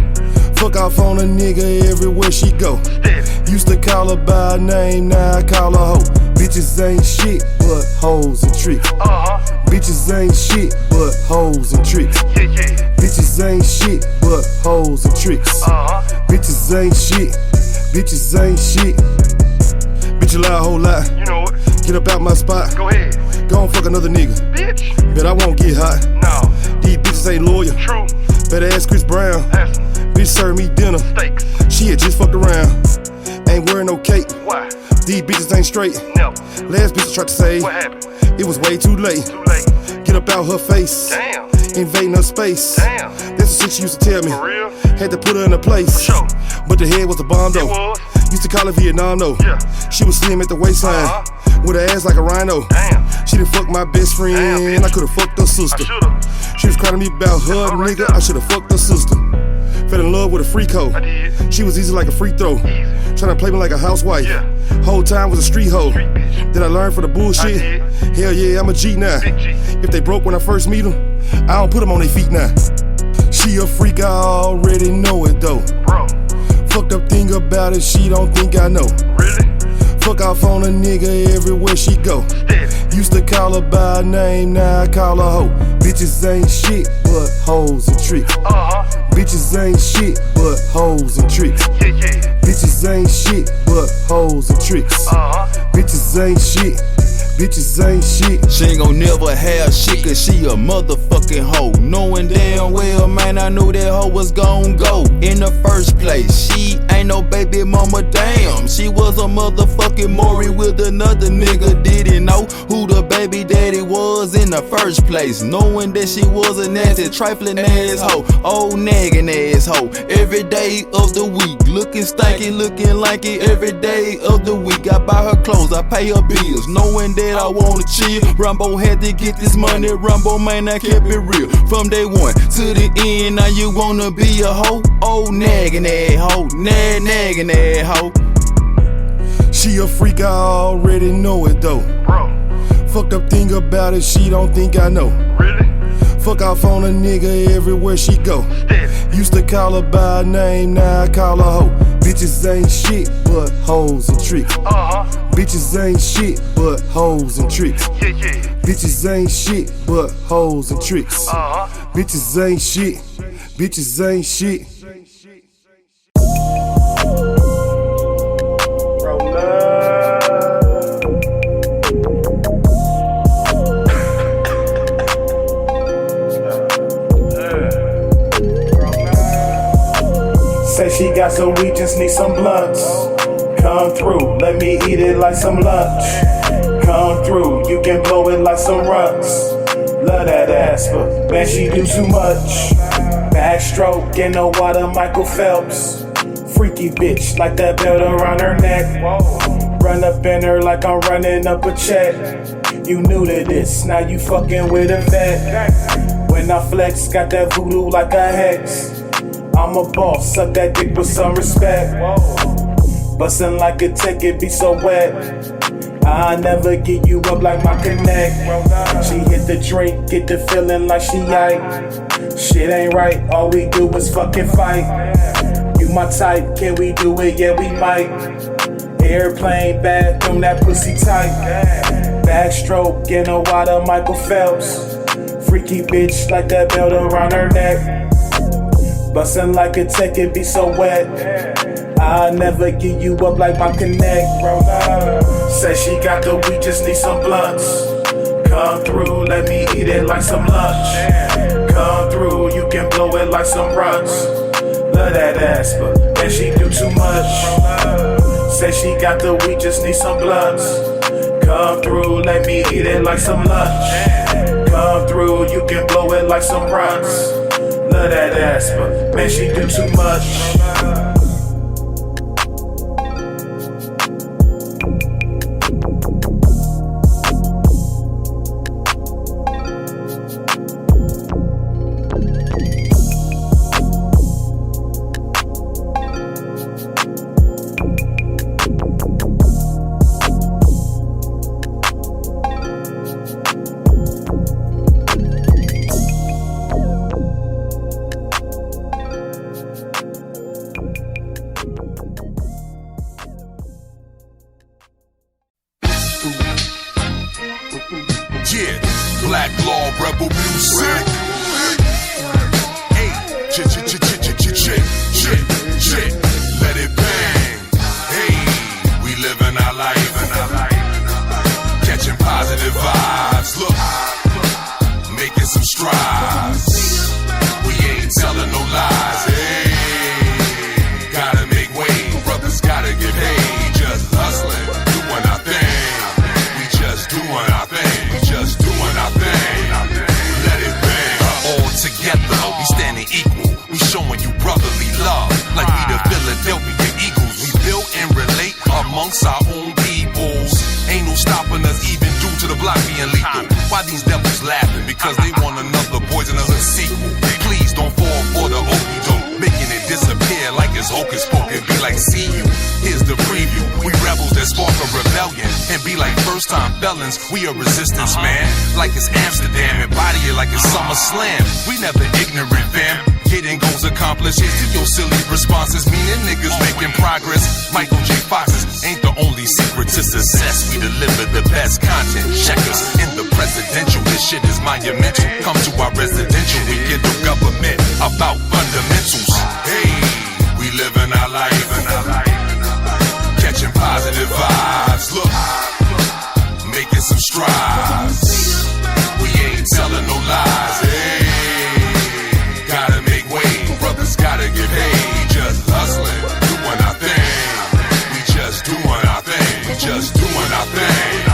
Fuck off on a nigga everywhere she go. Steady. Used to call her by her name, now I call her hoe. Bitches ain't shit but hoes and tricks. Bitches ain't shit but hoes and tricks. Yeah. Bitches ain't shit but hoes and tricks. Bitches ain't shit. Bitches ain't shit. Bitch, you lie a whole lot. You know what? Get up out my spot. Go ahead. Go and fuck another nigga. Bitch. Bet I won't get hot. No. These bitches ain't loyal. True. Better ask Chris Brown. Bitch serve me dinner. Steaks. She had just fucked around. Ain't wearing no cake. Why? These bitches ain't straight. No. Last bitch I tried to say. What happened? It was way too late. Get up out her face. Damn. Invading her space. Damn. That's the shit she used to tell me. For real? Had to put her in a place. For sure. But the head was a bomb though. Used to call her Vietnam though. Yeah. She was slim at the waistline. With her ass like a rhino. Damn. She done fucked my best friend. Damn, I could've fucked her sister. She was crying to me about her nigga. I should've fucked her sister. Fell in love with a freak hoe. She was easy like a free throw. Tryna play me like a housewife. Yeah. Whole time was a street hoe. Did I learn for the bullshit? Hell yeah, I'm a G now. If they broke when I first meet them, I don't put them on their feet now. She a freak, I already know it though. Bro. Fucked up thing about it, she don't think I know. Really? Fuck off on a nigga everywhere she go. Steady. Used to call her by her name, now I call her hoe. Bitches ain't shit but hoes and tricks. Bitches ain't shit but hoes and tricks. Yeah. Bitches ain't shit but hoes and tricks. Bitches ain't shit. Bitches ain't shit. She ain't gon' never have shit cause she a motherfucking hoe. Knowing damn well, man, I knew that hoe was gon' go. In the first place, she ain't no baby mama, damn. She was a motherfucking Maury with another nigga. Didn't know who the baby daddy was in the first place. Knowing that she was a nasty, trifling ass hoe. Old nagging ass hoe. Every day of the week, looking stanky, looking lanky. Every day of the week, I buy her clothes, I pay her bills. Knowing that I wanna chill. Rumbo had to get this money. Rumbo, man, I kept it real. From day one to the end, now you wanna be a hoe? Oh, nagging that hoe. Nagging that hoe. She a freak, I already know it though. Bro. Fucked up thing about it, she don't think I know. Really? Fuck off on a nigga everywhere she go. Steady. Used to call her by her name, now I call her hoe. Bitches ain't shit but hoes and tricks. Bitches ain't shit but hoes and tricks. Yeah. Bitches ain't shit but hoes and tricks. Bitches ain't shit. Bitches ain't shit. Say she got so we just need some blunts. Come through, let me eat it like some lunch. Come through, you can blow it like some runs. Love that ass, but man, she do too much. Backstroke in the water, Michael Phelps. Freaky bitch, like that belt around her neck. Run up in her like I'm running up a check. You new to this, now you fucking with a vet. When I flex, got that voodoo like a hex. I'm a boss, suck that dick with some respect. Bustin' like a tech, it be so wet. I never get you up like my connect. She hit the drink, get the feeling like she aight. Shit ain't right, all we do is fucking fight. You my type, can we do it? Yeah, we might. Airplane, bathroom, that pussy tight. Backstroke, in a water, Michael Phelps. Freaky bitch like that belt around her neck. Bustin' like a tech, it be so wet. I never get you up like my connect. Say she got the weed, just need some blunts. Come through, let me eat it like some lunch. Come through, you can blow it like some runs. Love that ass, but man, she do too much. Say she got the weed, just need some blunts. Come through, let me eat it like some lunch. Come through, you can blow it like some runs. Love that ass, but man, she do too much. Yeah, Black Law Rebel music. Hey, shit, let it bang. Hey, we living our life, catching positive vibes. Look, making some strides. We ain't telling no lies. Hey, gotta make way, brothers gotta get paid. Just hustling, doing our thing. We just doing our thing. Let it bang. All together, we standing equal. We showing you brotherly love, like we the Philadelphia Eagles. We build and relate amongst our own peoples. Ain't no stopping us, even due to the block being lethal. Why these devils laughing? Because they want another Boys in the Hood sequel. Please don't fall for the okey doke, making it disappear like it's hocus pocus. Be like, see you, here's the preview. We rebels that spark a rebellion, and be like first time felons. We a resistance, man, like it's Amsterdam, and body it like it's SummerSlam. We never ignorant, fam. Getting goals accomplished. Here's to your silly responses, meaning niggas making progress. Michael J. Fox's ain't the only secret to success. We deliver the best content. Check us in the presidential. This shit is monumental. Come to our residential. We get the government about fundamentals. Hey, we living our life, catching positive vibes. Look, making some strides. We ain't telling no lies. Hey, gotta make way, brothers gotta get paid. Just hustling, doing our thing. We just doing our thing. We just doing our thing.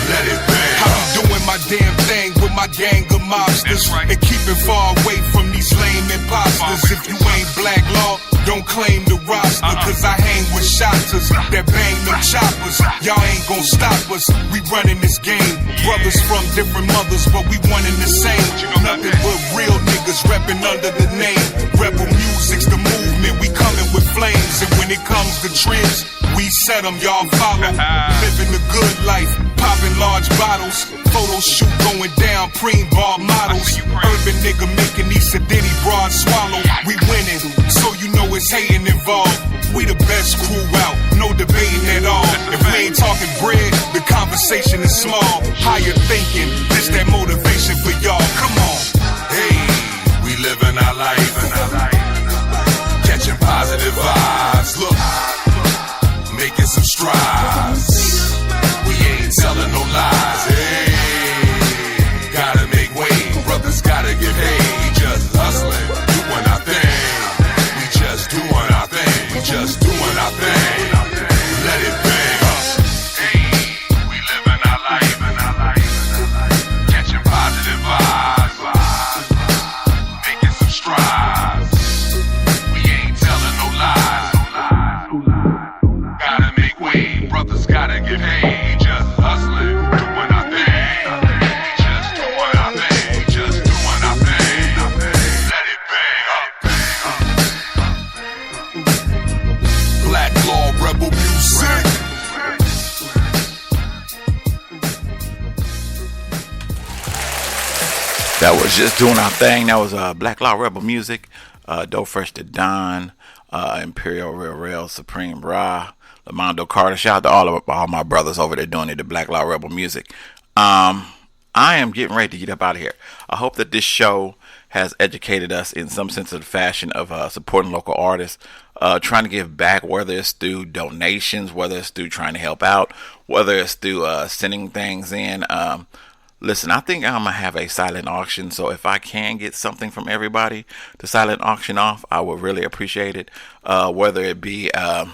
Let it bang. I'm doing my damn thing with my gang of mobsters, right, and keeping far away from these lame imposters. If you ain't Black Law, don't claim the roster, cause I hang with shotters that bang them choppers. Y'all ain't gon' stop us, we running this game. Brothers from different mothers, but we one and the same. Nothing but real niggas reppin' under the name. Rebel music's the movement, we coming with flames. And when it comes to trends, we set them, y'all follow. Living the good life, popping large bottles. Photo shoot going down, preem bar models. Urban nigga making these Sadiddy broads swallow. We winning, so you know it's hating involved. We the best crew out, no debating at all. If we ain't talking bread, the conversation is small. Higher thinking, this that motivation for y'all. Come on. Hey, we living our life, catching positive vibes. Look, making some strides. We ain't telling no lies. Hey, gotta make way, brothers gotta get paid. Just hustling, doing our thing. We just doing our thing. We just doing our thing. Let it bang. Hey, we living our life, catching positive vibes, making some strides. We ain't telling no lies. Gotta make way, brothers gotta get paid. Just hustling, doing our thing. That was just doing our thing. That was Black Law Rebel music. Doe Fresh to Don, Imperial Real Real, Supreme Bra, Lamando Carter. Shout out to all my brothers over there doing the Black Law Rebel music. I am getting ready to get up out of here. I hope that this show has educated us in some sense of the fashion of supporting local artists, trying to give back, whether it's through donations, whether it's through trying to help out, whether it's through sending things in. Listen, I think I'm going to have a silent auction, so if I can get something from everybody to silent auction off, I would really appreciate it. Whether it be a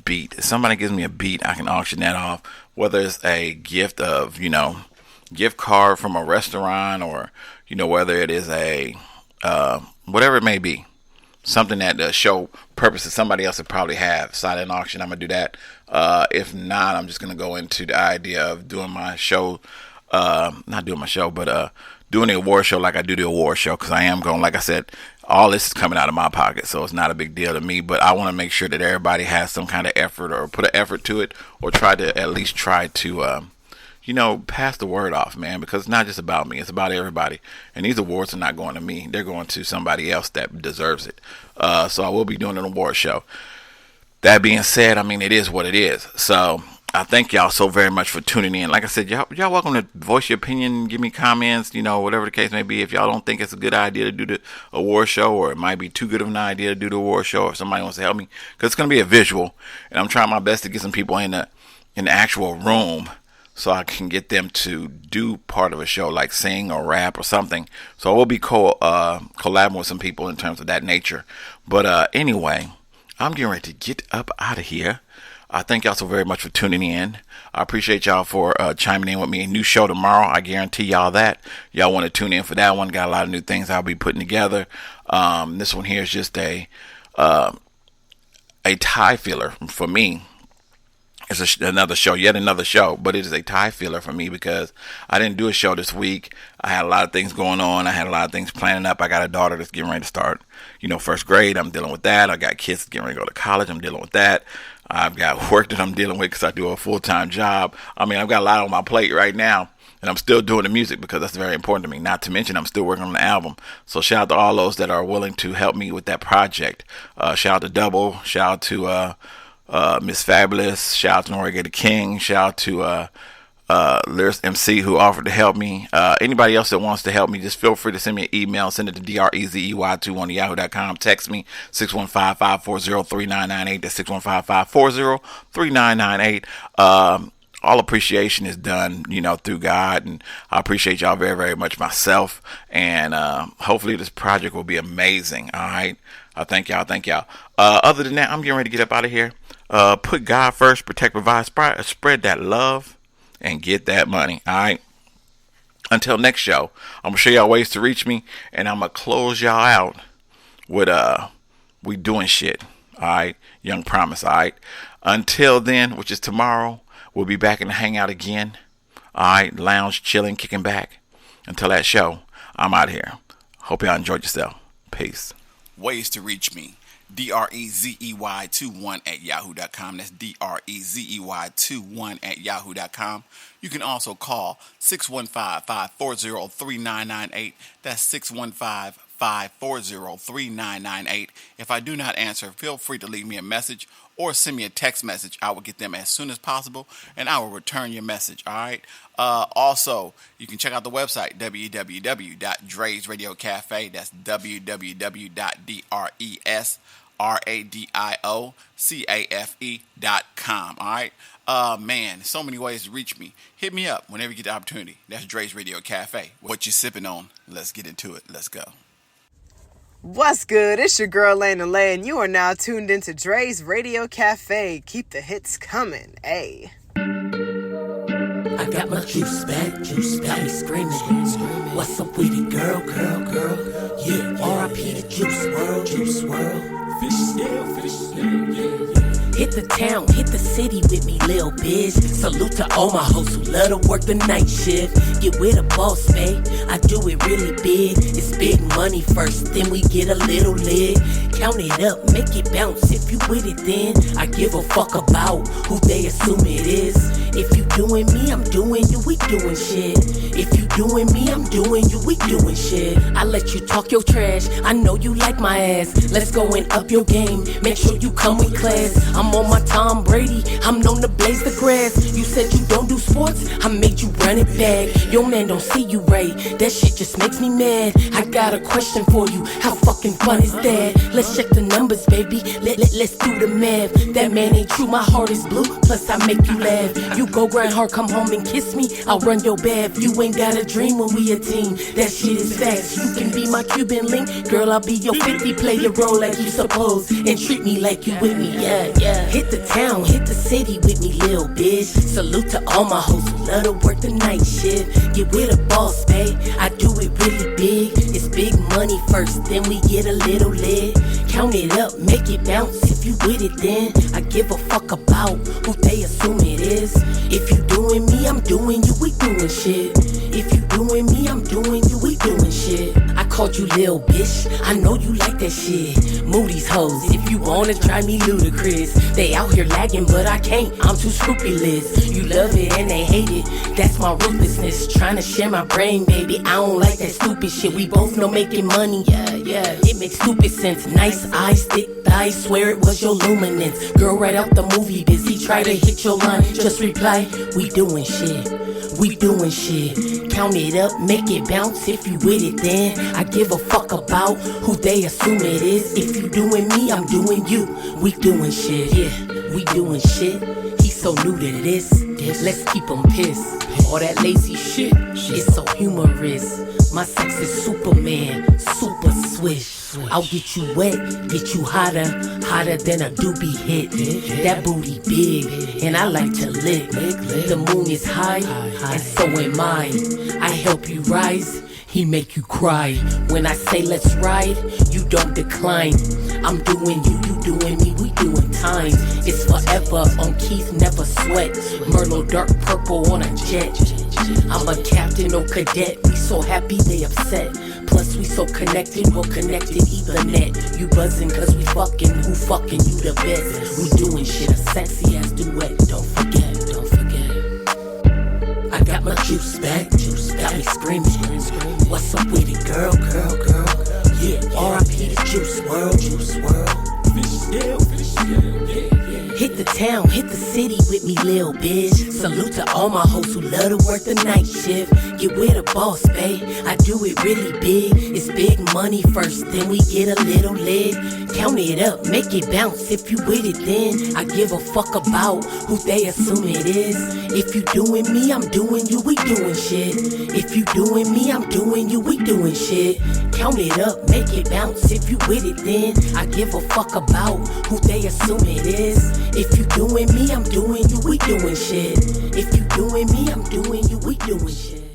beat. If somebody gives me a beat, I can auction that off. Whether it's a gift of, gift card from a restaurant, or, whether it is a, whatever it may be. Something that the show purposes somebody else would probably have. Silent auction, I'm going to do that. If not, I'm just going to go into the idea of doing my show. Not doing my show, but doing the award show like I do the award show. Because I am going, like I said, all this is coming out of my pocket. So it's not a big deal to me. But I want to make sure that everybody has some kind of effort, or put an effort to it. Or at least try to pass the word off, man, because it's not just about me, it's about everybody. And these awards are not going to me, they're going to somebody else that deserves it. So I will be doing an award show. That being said, it is what it is. So I thank y'all so very much for tuning in. Like I said, y'all welcome to voice your opinion, give me comments, whatever the case may be. If y'all don't think it's a good idea to do the award show, or it might be too good of an idea to do the award show, or if somebody wants to help me, because it's going to be a visual, and I'm trying my best to get some people in the actual room, so I can get them to do part of a show, like sing or rap or something. So I will be collabing with some people in terms of that nature. But anyway, I'm getting ready to get up out of here. I thank y'all so very much for tuning in. I appreciate y'all for chiming in with me. A new show tomorrow. I guarantee y'all that. Y'all want to tune in for that one. Got a lot of new things I'll be putting together. This one here is just a tie filler for me. It's yet another show, but it is a tie filler for me because I didn't do a show this week. I had a lot of things going on. I had a lot of things planning up. I got a daughter that's getting ready to start, first grade. I'm dealing with that. I got kids getting ready to go to college. I'm dealing with that. I've got work that I'm dealing with because I do a full-time job. I've got a lot on my plate right now, and I'm still doing the music because that's very important to me. Not to mention, I'm still working on the album. So shout out to all those that are willing to help me with that project. Shout out to Double. Shout out to Miss Fabulous, shout out to Noriega the King, shout out to Lyrics MC who offered to help me. Anybody else that wants to help me, just feel free to send me an email. Send it to drezey21@yahoo.com. Text me 615-540-3998. That's 615-540-3998. All appreciation is done, through God, and I appreciate y'all very, very much myself. And hopefully this project will be amazing. All right, I thank y'all. Other than that, I'm getting ready to get up out of here. Put God first, protect, provide, spread that love, and get that money. All right. Until next show, I'm gonna show y'all ways to reach me, and I'm gonna close y'all out with we doing shit. All right, Young Promise. All right. Until then, which is tomorrow, we'll be back in the hangout again. All right, lounge, chilling, kicking back. Until that show, I'm out of here. Hope y'all enjoyed yourself. Peace. Ways to reach me. DREZEY21@yahoo.com. That's DREZEY21@yahoo.com. You can also call 615-540-3998. That's 615-540-3998. If I do not answer, feel free to leave me a message or send me a text message. I will get them as soon as possible, and I will return your message. All right. Also, you can check out the website, www.Dre's Radio Cafe. That's www.DRESRADIOCAFE.com. All right. Man, so many ways to reach me. Hit me up whenever you get the opportunity. That's Dre's Radio Cafe. What you sipping on? Let's get into it. Let's go. What's good? It's your girl Lana Lay, and you are now tuned into Dre's Radio Cafe. Keep the hits coming, ayy. I got my juice back, got me screaming. What's up with it, girl? Yeah, R.I.P. the Juice WRLD. Fish scale, yeah. Hit the town, hit the city with me, lil' bitch. Salute to all my hoes who love to work the night shift. Get with a boss, babe. I do it really big. It's big money first, then we get a little lit. Count it up, make it bounce. If you with it, then I give a fuck about who they assume it is. If you doing me, I'm doing you, we doing shit. If you doing me, I'm doing you, we doing shit. I let you talk your trash, I know you like my ass. Let's go and up your game, make sure you come with class. I'm on my Tom Brady, I'm known to blaze the grass. You said you don't do sports, I made you run it back. Your man don't see you right, that shit just makes me mad. I got a question for you, how fucking fun is that? Let's check the numbers, baby, let's do the math. That man ain't true, my heart is blue, plus I make you laugh. You go grind hard, come home and kiss me, I'll run your bath. You ain't got a dream when we a team, that shit is facts. You can be my Cuban link, girl, I'll be your 50. Play your role like you supposed, and treat me like you with me, yeah, yeah. Hit the town, hit the city with me, lil' bitch. Salute to all my hoes who love to work the night shift. Get with a boss, babe, I do it really big. It's big money first, then we get a little lit. Count it up, make it bounce, if you with it then I give a fuck about who they assume it is. If you doing me, I'm doing you, we doing shit. If you doing me, I'm doing you, we doing shit. I called you lil' bitch, I know you like that shit. Moody's hoes, if you wanna try me ludicrous. They out here lagging, but I can't, I'm too scrupulous. You love it and they hate it, that's my ruthlessness. Trying to share my brain, baby, I don't like that stupid shit. We both know making money, yeah, yeah, it makes stupid sense. Nice eyes, thick thighs, swear it was your luminance. Girl right out the movie, busy, try to hit your line. Just reply, we doing shit, we doing shit. Count it up, make it bounce, if you with it then I give a fuck about who they assume it is. If you doing me, I'm doing you, we doing shit, yeah, we doing shit. He's so new to this, let's keep him pissed. All that lazy shit, it's so humorous. My sex is Superman, super swish. I'll get you wet, get you hotter, hotter than a doobie hit. That booty big, and I like to lick. The moon is high, and so am I. I help you rise, he make you cry. When I say let's ride, you don't decline. I'm doing you, you doing me, we doing time. It's forever on Keith, never sweat. Merlot dark purple on a jet. I'm a captain or cadet, we so happy they upset. Plus we so connected, we're connected Ethernet. You buzzing cause we fucking, who fucking you the best. We doing shit, a sexy ass duet, don't forget, don't forget. I got my juice back, got me screaming. What's up with it, girl, girl, girl? Yeah, R.I.P. the Juice WRLD, Juice WRLD. Fish still, yeah. Hit the town, hit the city with me, lil' bitch. Salute to all my hoes who love to work the night shift. Get with a boss, babe, I do it really big. It's big money first, then we get a little lit. Count it up, make it bounce, if you with it then I give a fuck about who they assume it is. If you doing me, I'm doing you, we doing shit. If you doing me, I'm doing you, we doing shit. Count it up, make it bounce, if you with it then I give a fuck about who they assume it is. If you doing me, I'm doing you, we doing shit. If you doing me, I'm doing you, we doing shit.